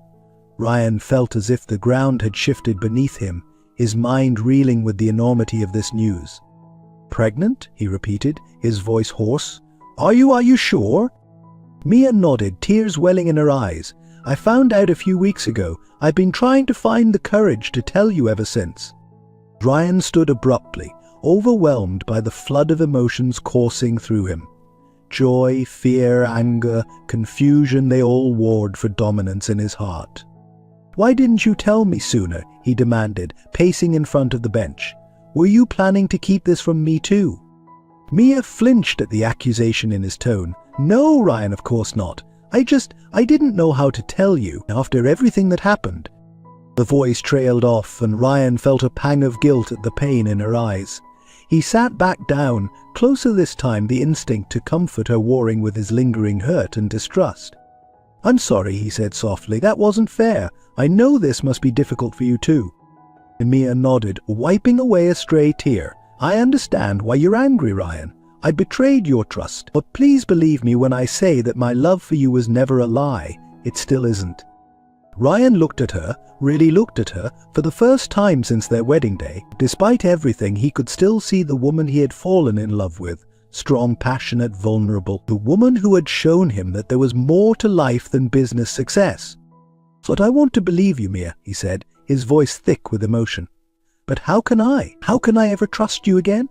Ryan felt as if the ground had shifted beneath him, his mind reeling with the enormity of this news. "Pregnant?" he repeated, his voice hoarse. Are you sure?" Mia nodded, tears welling in her eyes. "I found out a few weeks ago. I've been trying to find the courage to tell you ever since." Ryan stood abruptly, overwhelmed by the flood of emotions coursing through him. Joy, fear, anger, confusion, they all warred for dominance in his heart. "Why didn't you tell me sooner?" he demanded, pacing in front of the bench. "Were you planning to keep this from me too?" Mia flinched at the accusation in his tone. "No, Ryan, of course not. I didn't know how to tell you after everything that happened." The voice trailed off, and Ryan felt a pang of guilt at the pain in her eyes. He sat back down, closer this time, the instinct to comfort her warring with his lingering hurt and distrust. "I'm sorry," he said softly. "That wasn't fair. I know this must be difficult for you too." Mia nodded, wiping away a stray tear. "I understand why you're angry, Ryan. I betrayed your trust. But please believe me when I say that my love for you was never a lie. It still isn't." Ryan looked at her, really looked at her, for the first time since their wedding day. Despite everything, he could still see the woman he had fallen in love with, strong, passionate, vulnerable, the woman who had shown him that there was more to life than business success. "But I want to believe you, Mia," he said, his voice thick with emotion. "But how can I? How can I ever trust you again?"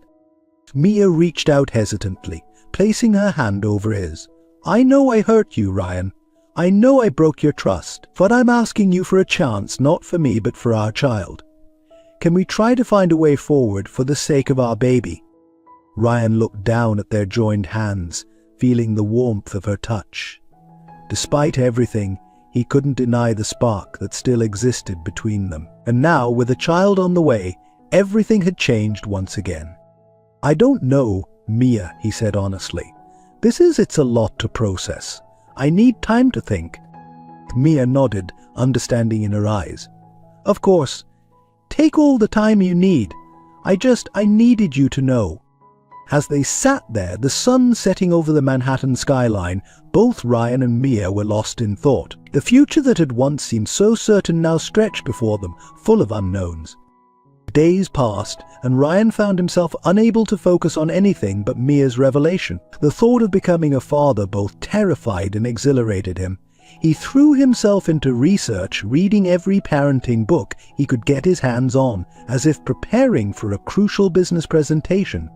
Mia reached out hesitantly, placing her hand over his. "I know I hurt you, Ryan. I know I broke your trust, but I'm asking you for a chance, not for me, but for our child. Can we try to find a way forward for the sake of our baby?" Ryan looked down at their joined hands, feeling the warmth of her touch. Despite everything, he couldn't deny the spark that still existed between them. And now, with a child on the way, everything had changed once again. "I don't know, Mia," he said honestly. It's a lot to process. I need time to think." Mia nodded, understanding in her eyes. "Of course. Take all the time you need. I needed you to know." As they sat there, the sun setting over the Manhattan skyline, both Ryan and Mia were lost in thought. The future that had once seemed so certain now stretched before them, full of unknowns. Days passed, and Ryan found himself unable to focus on anything but Mia's revelation. The thought of becoming a father both terrified and exhilarated him. He threw himself into research, reading every parenting book he could get his hands on, as if preparing for a crucial business presentation.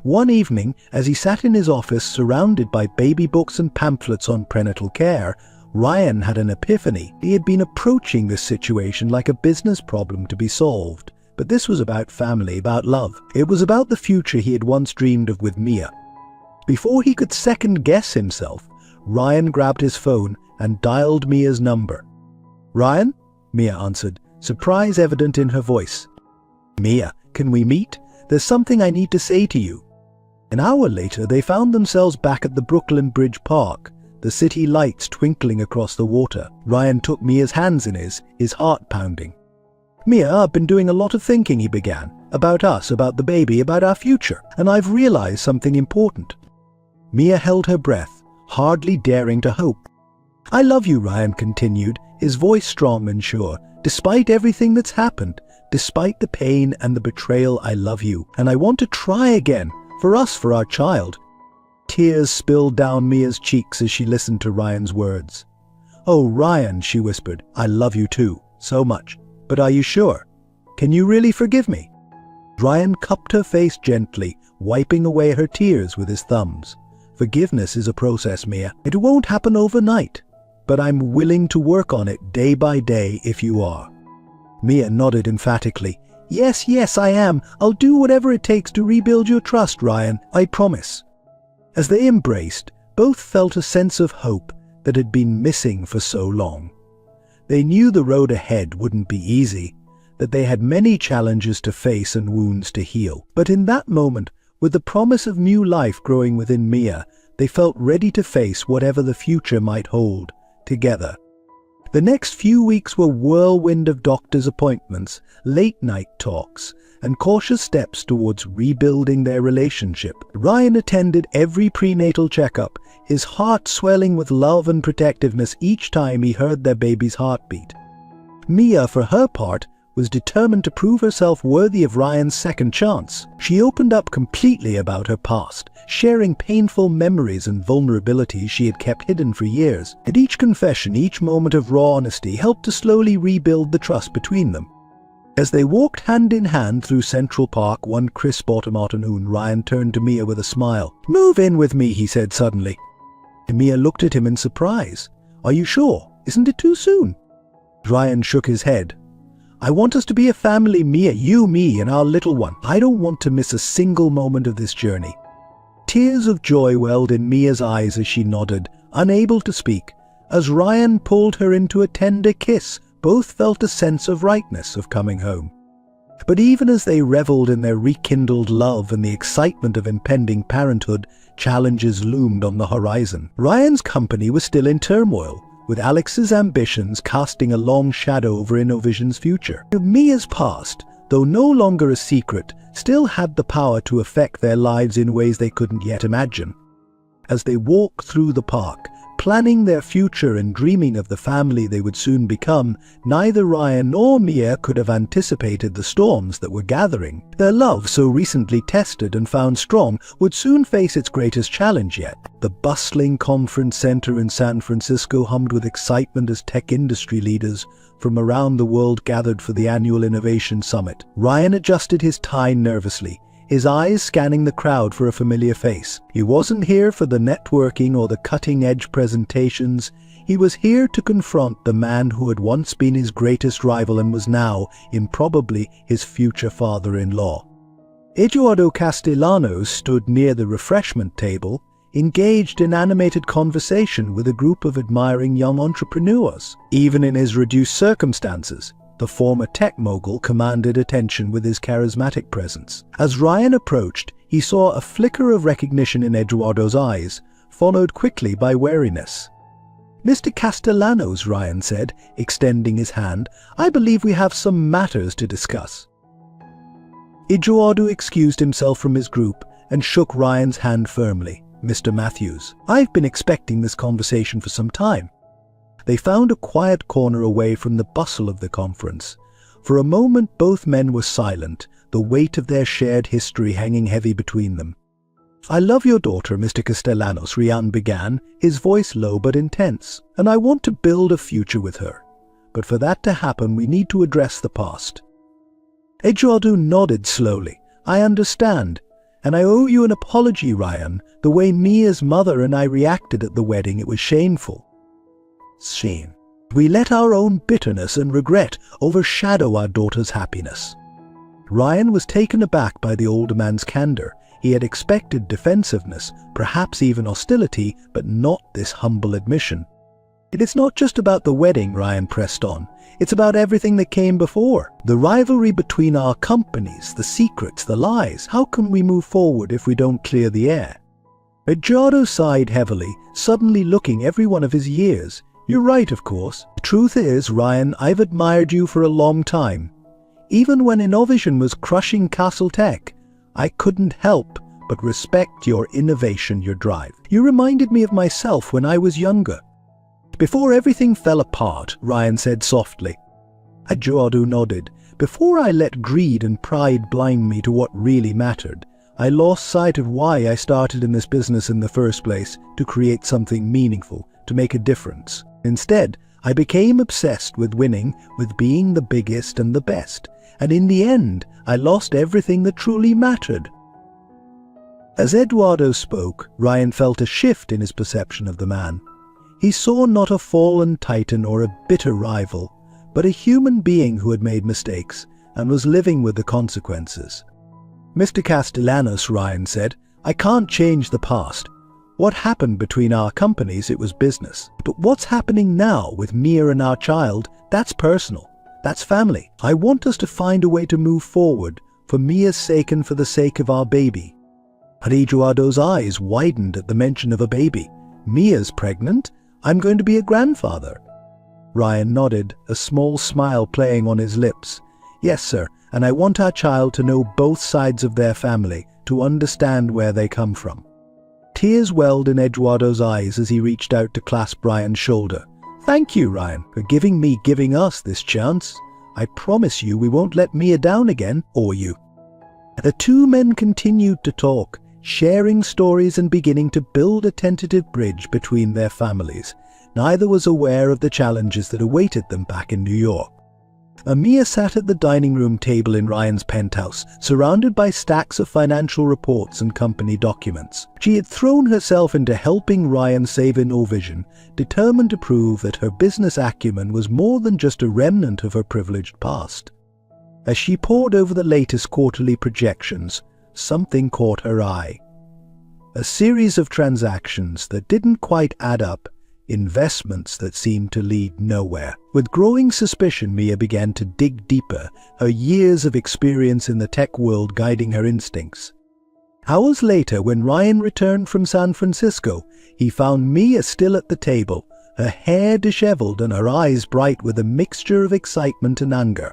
One evening, as he sat in his office surrounded by baby books and pamphlets on prenatal care, Ryan had an epiphany. He had been approaching this situation like a business problem to be solved. But this was about family, about love. It was about the future he had once dreamed of with Mia. Before he could second-guess himself, Ryan grabbed his phone and dialed Mia's number. "Ryan?" Mia answered, surprise evident in her voice. "Mia, can we meet? There's something I need to say to you." An hour later, they found themselves back at the Brooklyn Bridge Park, the city lights twinkling across the water. Ryan took Mia's hands in his heart pounding. "Mia, I've been doing a lot of thinking," he began. "About us, about the baby, about our future. And I've realized something important." Mia held her breath, hardly daring to hope. "I love you," Ryan continued, his voice strong and sure. "Despite everything that's happened, despite the pain and the betrayal, I love you. And I want to try again, for us, for our child." Tears spilled down Mia's cheeks as she listened to Ryan's words. "Oh, Ryan," she whispered, "I love you too, so much. But are you sure? Can you really forgive me?" Ryan cupped her face gently, wiping away her tears with his thumbs. "Forgiveness is a process, Mia. It won't happen overnight. But I'm willing to work on it day by day if you are." Mia nodded emphatically. Yes, I am. I'll do whatever it takes to rebuild your trust, Ryan. I promise." As they embraced, both felt a sense of hope that had been missing for so long. They knew the road ahead wouldn't be easy, that they had many challenges to face and wounds to heal. But in that moment, with the promise of new life growing within Mia, they felt ready to face whatever the future might hold, together. The next few weeks were whirlwind of doctor's appointments, late-night talks, and cautious steps towards rebuilding their relationship. Ryan attended every prenatal checkup, his heart swelling with love and protectiveness each time he heard their baby's heartbeat. Mia, for her part, was determined to prove herself worthy of Ryan's second chance. She opened up completely about her past, sharing painful memories and vulnerabilities she had kept hidden for years. And each confession, each moment of raw honesty helped to slowly rebuild the trust between them. As they walked hand in hand through Central Park one crisp autumn afternoon, Ryan turned to Mia with a smile. "Move in with me," he said suddenly. Mia looked at him in surprise. "Are you sure? Isn't it too soon?" Ryan shook his head. "I want us to be a family, Mia, you, me, and our little one. I don't want to miss a single moment of this journey." Tears of joy welled in Mia's eyes as she nodded, unable to speak. As Ryan pulled her into a tender kiss, both felt a sense of rightness of coming home. But even as they reveled in their rekindled love and the excitement of impending parenthood, challenges loomed on the horizon. Ryan's company was still in turmoil, with Alex's ambitions casting a long shadow over Innovision's future. Mia's past, though no longer a secret, still had the power to affect their lives in ways they couldn't yet imagine. As they walked through the park, planning their future and dreaming of the family they would soon become, neither Ryan nor Mia could have anticipated the storms that were gathering. Their love, so recently tested and found strong, would soon face its greatest challenge yet. The bustling conference center in San Francisco hummed with excitement as tech industry leaders from around the world gathered for the annual Innovation Summit. Ryan adjusted his tie nervously, his eyes scanning the crowd for a familiar face. He wasn't here for the networking or the cutting-edge presentations. He was here to confront the man who had once been his greatest rival and was now, improbably, his future father-in-law. Eduardo Castellanos stood near the refreshment table, engaged in animated conversation with a group of admiring young entrepreneurs. Even in his reduced circumstances, the former tech mogul commanded attention with his charismatic presence. As Ryan approached, he saw a flicker of recognition in Eduardo's eyes, followed quickly by wariness. "Mr. Castellanos," Ryan said, extending his hand, "I believe we have some matters to discuss." Eduardo excused himself from his group and shook Ryan's hand firmly. "Mr. Matthews, I've been expecting this conversation for some time." They found a quiet corner away from the bustle of the conference. For a moment both men were silent, the weight of their shared history hanging heavy between them. "I love your daughter, Mr. Castellanos," Ryan began, his voice low but intense, "and I want to build a future with her. But for that to happen, we need to address the past." Eduardo nodded slowly. "I understand. And I owe you an apology, Ryan. The way Mia's mother and I reacted at the wedding, it was shameful." Shame. We let our own bitterness and regret overshadow our daughter's happiness. Ryan was taken aback by the older man's candor. He had expected defensiveness, perhaps even hostility, but not this humble admission. "It is not just about the wedding," Ryan pressed on. "It's about everything that came before. The rivalry between our companies, the secrets, the lies. How can we move forward if we don't clear the air?" Eduardo sighed heavily, suddenly looking every one of his years. "You're right, of course. The truth is, Ryan, I've admired you for a long time. Even when Innovision was crushing Castle Tech, I couldn't help but respect your innovation, your drive. You reminded me of myself when I was younger." "Before everything fell apart," Ryan said softly. Eduardo nodded. "Before I let greed and pride blind me to what really mattered, I lost sight of why I started in this business in the first place, to create something meaningful, to make a difference. Instead, I became obsessed with winning, with being the biggest and the best, and in the end, I lost everything that truly mattered." As Eduardo spoke, Ryan felt a shift in his perception of the man. He saw not a fallen titan or a bitter rival, but a human being who had made mistakes and was living with the consequences. "Mr. Castellanos," Ryan said, "I can't change the past. What happened between our companies, it was business. But what's happening now with Mia and our child, that's personal. That's family. I want us to find a way to move forward, for Mia's sake and for the sake of our baby." And Eduardo's eyes widened at the mention of a baby. "Mia's pregnant? I'm going to be a grandfather." Ryan nodded, a small smile playing on his lips. "Yes, sir, and I want our child to know both sides of their family, to understand where they come from." Tears welled in Eduardo's eyes as he reached out to clasp Ryan's shoulder. "Thank you, Ryan, for giving us this chance. I promise you we won't let Mia down again, or you." The two men continued to talk, sharing stories and beginning to build a tentative bridge between their families. Neither was aware of the challenges that awaited them back in New York. Mia sat at the dining room table in Ryan's penthouse, surrounded by stacks of financial reports and company documents. She had thrown herself into helping Ryan save Innovision, determined to prove that her business acumen was more than just a remnant of her privileged past. As she pored over the latest quarterly projections, something caught her eye. A series of transactions that didn't quite add up, investments that seemed to lead nowhere. With growing suspicion, Mia began to dig deeper, her years of experience in the tech world guiding her instincts. Hours later, when Ryan returned from San Francisco, he found Mia still at the table, her hair disheveled and her eyes bright with a mixture of excitement and anger.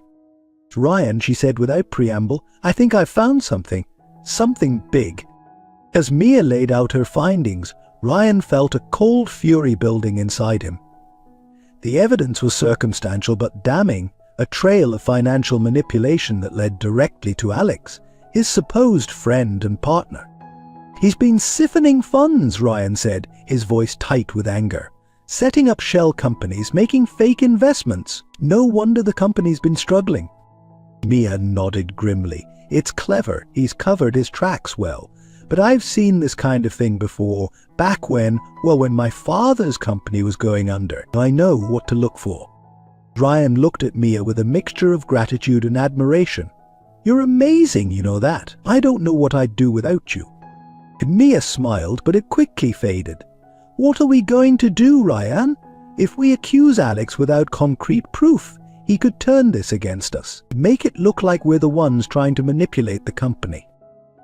"Ryan," she said without preamble, "I think I've found something. Something big." As Mia laid out her findings, Ryan felt a cold fury building inside him. The evidence was circumstantial but damning, a trail of financial manipulation that led directly to Alex, his supposed friend and partner. "He's been siphoning funds," Ryan said, his voice tight with anger. "Setting up shell companies, making fake investments. No wonder the company's been struggling." Mia nodded grimly. "It's clever, he's covered his tracks well. But I've seen this kind of thing before, back when my father's company was going under. I know what to look for." Ryan looked at Mia with a mixture of gratitude and admiration. "You're amazing, you know that. I don't know what I'd do without you." Mia smiled, but it quickly faded. "What are we going to do, Ryan? If we accuse Alex without concrete proof, he could turn this against us, make it look like we're the ones trying to manipulate the company."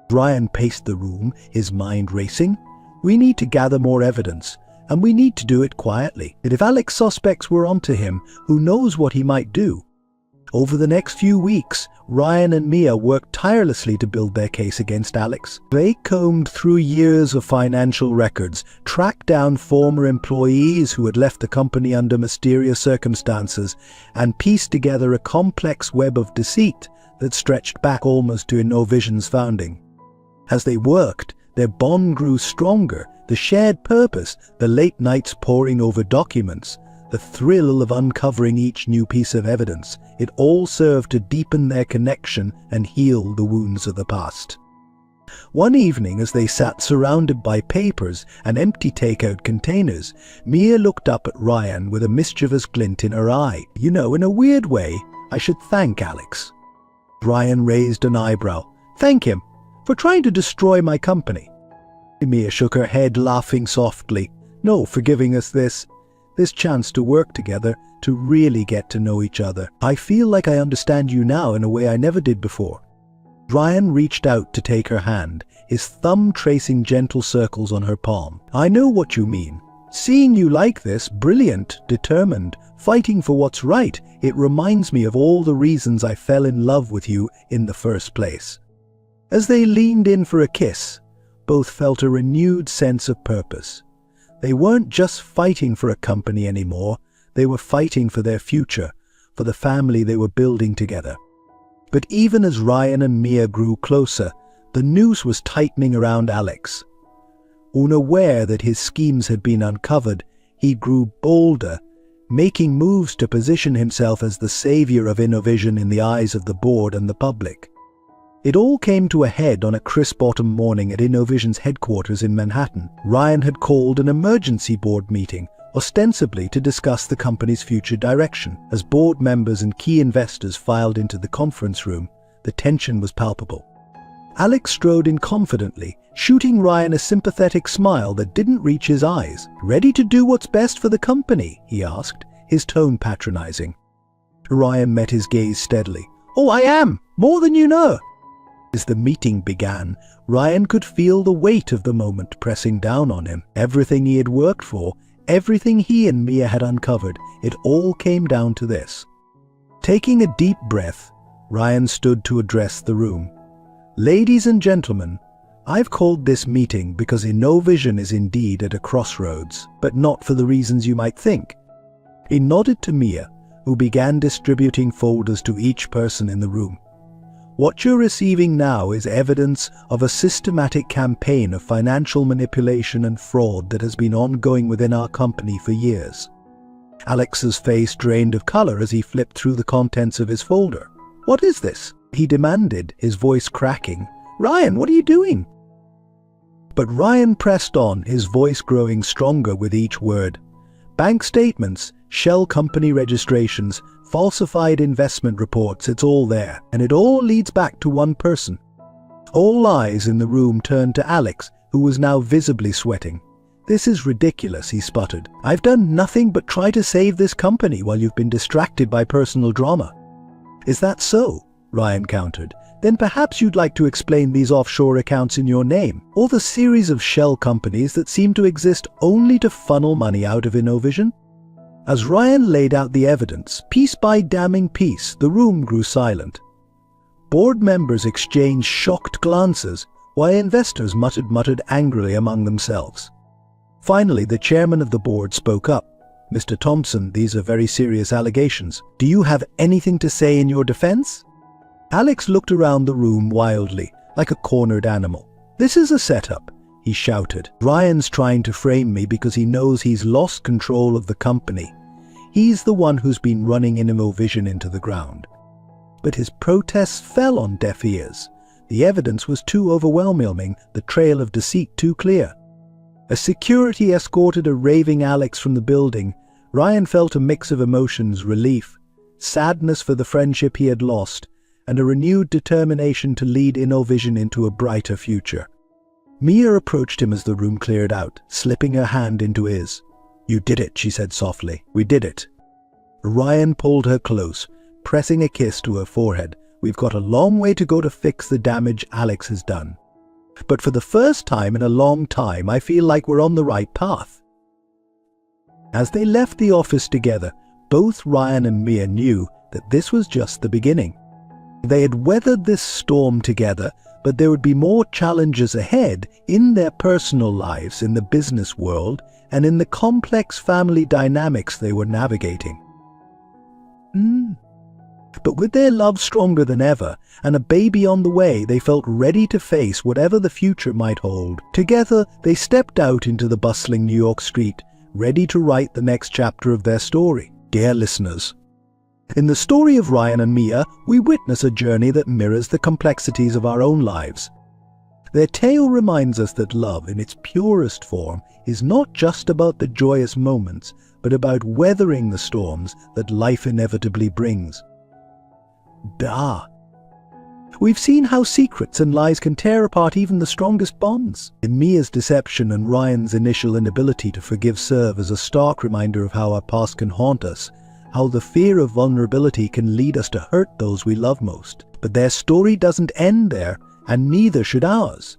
Ryan paced the room, his mind racing. "We need to gather more evidence, and we need to do it quietly. And if Alex's suspects were onto him, who knows what he might do?" Over the next few weeks, Ryan and Mia worked tirelessly to build their case against Alex. They combed through years of financial records, tracked down former employees who had left the company under mysterious circumstances, and pieced together a complex web of deceit that stretched back almost to InnoVision's founding. As they worked, their bond grew stronger. The shared purpose, the late nights poring over documents, the thrill of uncovering each new piece of evidence, it all served to deepen their connection and heal the wounds of the past. One evening, as they sat surrounded by papers and empty takeout containers, Mia looked up at Ryan with a mischievous glint in her eye. "You know, in a weird way, I should thank Alex." Ryan raised an eyebrow. "Thank him for trying to destroy my company." Mia shook her head, laughing softly. "No, for giving us this chance to work together, to really get to know each other. I feel like I understand you now in a way I never did before." Ryan reached out to take her hand, his thumb tracing gentle circles on her palm. "I know what you mean. Seeing you like this, brilliant, determined, fighting for what's right, it reminds me of all the reasons I fell in love with you in the first place." As they leaned in for a kiss, both felt a renewed sense of purpose. They weren't just fighting for a company anymore, they were fighting for their future, for the family they were building together. But even as Ryan and Mia grew closer, the noose was tightening around Alex. Unaware that his schemes had been uncovered, he grew bolder, making moves to position himself as the savior of InnoVision in the eyes of the board and the public. It all came to a head on a crisp autumn morning at InnoVision's headquarters in Manhattan. Ryan had called an emergency board meeting, ostensibly to discuss the company's future direction. As board members and key investors filed into the conference room, the tension was palpable. Alex strode in confidently, shooting Ryan a sympathetic smile that didn't reach his eyes. "Ready to do what's best for the company?" he asked, his tone patronizing. Ryan met his gaze steadily. "Oh, I am! More than you know!" As the meeting began, Ryan could feel the weight of the moment pressing down on him. Everything he had worked for, everything he and Mia had uncovered, it all came down to this. Taking a deep breath, Ryan stood to address the room. "Ladies and gentlemen, I've called this meeting because InnoVision is indeed at a crossroads, but not for the reasons you might think." He nodded to Mia, who began distributing folders to each person in the room. "What you're receiving now is evidence of a systematic campaign of financial manipulation and fraud that has been ongoing within our company for years." Alex's face drained of color as he flipped through the contents of his folder. "What is this?" he demanded, his voice cracking. "Ryan, what are you doing?" But Ryan pressed on, his voice growing stronger with each word. "Bank statements, shell company registrations, falsified investment reports, it's all there. And it all leads back to one person." All eyes in the room turned to Alex, who was now visibly sweating. "This is ridiculous," he sputtered. "I've done nothing but try to save this company while you've been distracted by personal drama." "Is that so?" Ryan countered. "Then perhaps you'd like to explain these offshore accounts in your name, or the series of shell companies that seem to exist only to funnel money out of InnoVision?" As Ryan laid out the evidence, piece by damning piece, the room grew silent. Board members exchanged shocked glances, while investors muttered angrily among themselves. Finally, the chairman of the board spoke up. "Mr. Thompson, these are very serious allegations. Do you have anything to say in your defense?" Alex looked around the room wildly, like a cornered animal. "This is a setup," he shouted. "Ryan's trying to frame me because he knows he's lost control of the company. He's the one who's been running InnoVision into the ground." But his protests fell on deaf ears. The evidence was too overwhelming, the trail of deceit too clear. As security escorted a raving Alex from the building, Ryan felt a mix of emotions: relief, sadness for the friendship he had lost, and a renewed determination to lead InnoVision into a brighter future. Mia approached him as the room cleared out, slipping her hand into his. "You did it," she said softly. "We did it." Ryan pulled her close, pressing a kiss to her forehead. "We've got a long way to go to fix the damage Alex has done. But for the first time in a long time, I feel like we're on the right path." As they left the office together, both Ryan and Mia knew that this was just the beginning. They had weathered this storm together, but there would be more challenges ahead in their personal lives, in the business world, and in the complex family dynamics they were navigating. But with their love stronger than ever and a baby on the way, they felt ready to face whatever the future might hold. Together, they stepped out into the bustling New York street, ready to write the next chapter of their story. Dear listeners, in the story of Ryan and Mia, we witness a journey that mirrors the complexities of our own lives. Their tale reminds us that love, in its purest form, is not just about the joyous moments, but about weathering the storms that life inevitably brings. We've seen how secrets and lies can tear apart even the strongest bonds. Mia's deception and Ryan's initial inability to forgive serve as a stark reminder of how our past can haunt us, how the fear of vulnerability can lead us to hurt those we love most. But their story doesn't end there, and neither should ours.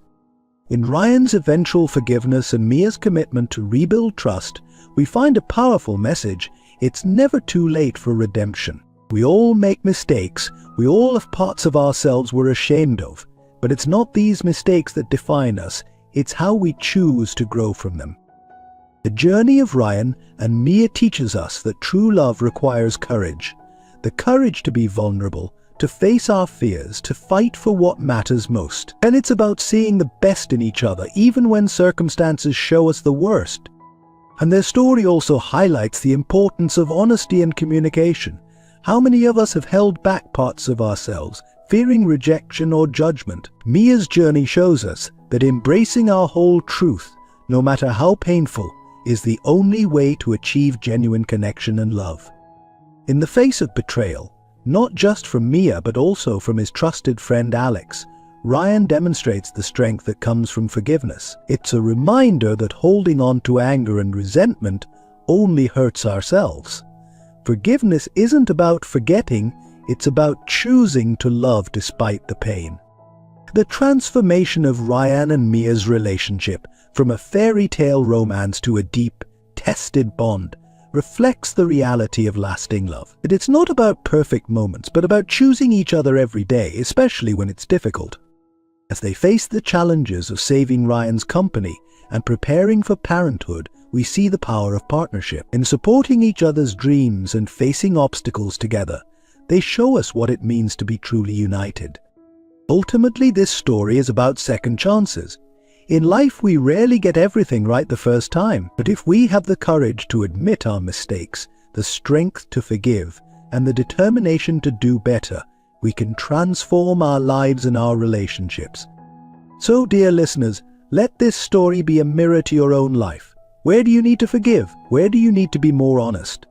In Ryan's eventual forgiveness and Mia's commitment to rebuild trust, we find a powerful message. It's never too late for redemption. We all make mistakes, we all have parts of ourselves we're ashamed of, but it's not these mistakes that define us, it's how we choose to grow from them. The journey of Ryan and Mia teaches us that true love requires courage. The courage to be vulnerable, to face our fears, to fight for what matters most. And it's about seeing the best in each other, even when circumstances show us the worst. And their story also highlights the importance of honesty and communication. How many of us have held back parts of ourselves, fearing rejection or judgment? Mia's journey shows us that embracing our whole truth, no matter how painful, is the only way to achieve genuine connection and love. In the face of betrayal, not just from Mia but also from his trusted friend Alex, Ryan demonstrates the strength that comes from forgiveness. It's a reminder that holding on to anger and resentment only hurts ourselves. Forgiveness isn't about forgetting, it's about choosing to love despite the pain. The transformation of Ryan and Mia's relationship, from a fairy tale romance to a deep, tested bond, reflects the reality of lasting love. That it's not about perfect moments, but about choosing each other every day, especially when it's difficult. As they face the challenges of saving Ryan's company and preparing for parenthood, we see the power of partnership. In supporting each other's dreams and facing obstacles together, they show us what it means to be truly united. Ultimately, this story is about second chances. In life, we rarely get everything right the first time, but if we have the courage to admit our mistakes, the strength to forgive, and the determination to do better, we can transform our lives and our relationships. So, dear listeners, let this story be a mirror to your own life. Where do you need to forgive? Where do you need to be more honest?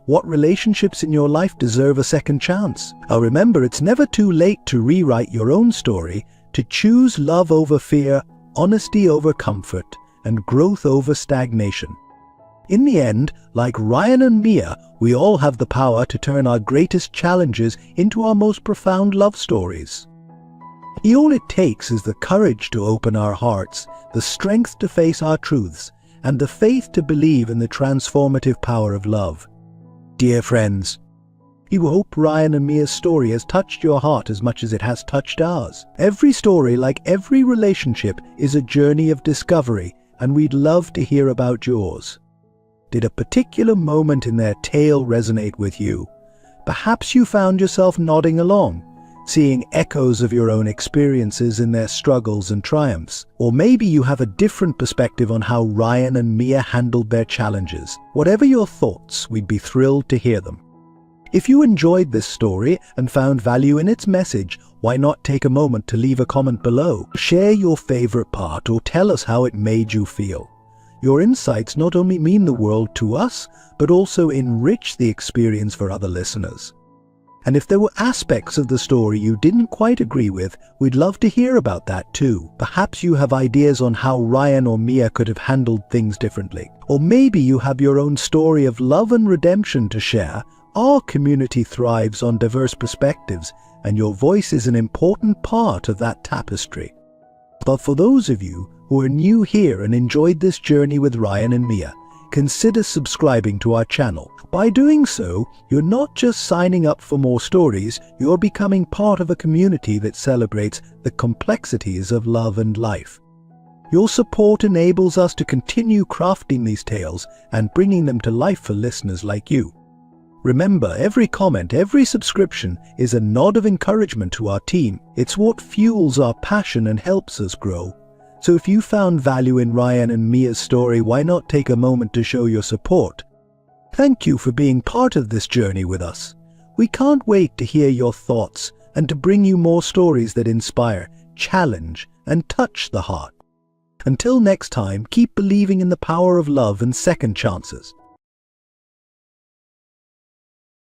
What relationships in your life deserve a second chance? Remember, it's never too late to rewrite your own story, to choose love over fear, honesty over comfort, and growth over stagnation. In the end, like Ryan and Mia, we all have the power to turn our greatest challenges into our most profound love stories. All it takes is the courage to open our hearts, the strength to face our truths, and the faith to believe in the transformative power of love. Dear friends, we hope Ryan and Mia's story has touched your heart as much as it has touched ours. Every story, like every relationship, is a journey of discovery, and we'd love to hear about yours. Did a particular moment in their tale resonate with you? Perhaps you found yourself nodding along, seeing echoes of your own experiences in their struggles and triumphs. Or maybe you have a different perspective on how Ryan and Mia handled their challenges. Whatever your thoughts, we'd be thrilled to hear them. If you enjoyed this story and found value in its message, why not take a moment to leave a comment below? Share your favorite part or tell us how it made you feel. Your insights not only mean the world to us, but also enrich the experience for other listeners. And if there were aspects of the story you didn't quite agree with, we'd love to hear about that too. Perhaps you have ideas on how Ryan or Mia could have handled things differently. Or maybe you have your own story of love and redemption to share. Our community thrives on diverse perspectives, and your voice is an important part of that tapestry. But for those of you who are new here and enjoyed this journey with Ryan and Mia, consider subscribing to our channel. By doing so, you're not just signing up for more stories, you're becoming part of a community that celebrates the complexities of love and life. Your support enables us to continue crafting these tales and bringing them to life for listeners like you. Remember, every comment, every subscription is a nod of encouragement to our team. It's what fuels our passion and helps us grow. So if you found value in Ryan and Mia's story, why not take a moment to show your support? Thank you for being part of this journey with us. We can't wait to hear your thoughts and to bring you more stories that inspire, challenge, and touch the heart. Until next time, keep believing in the power of love and second chances.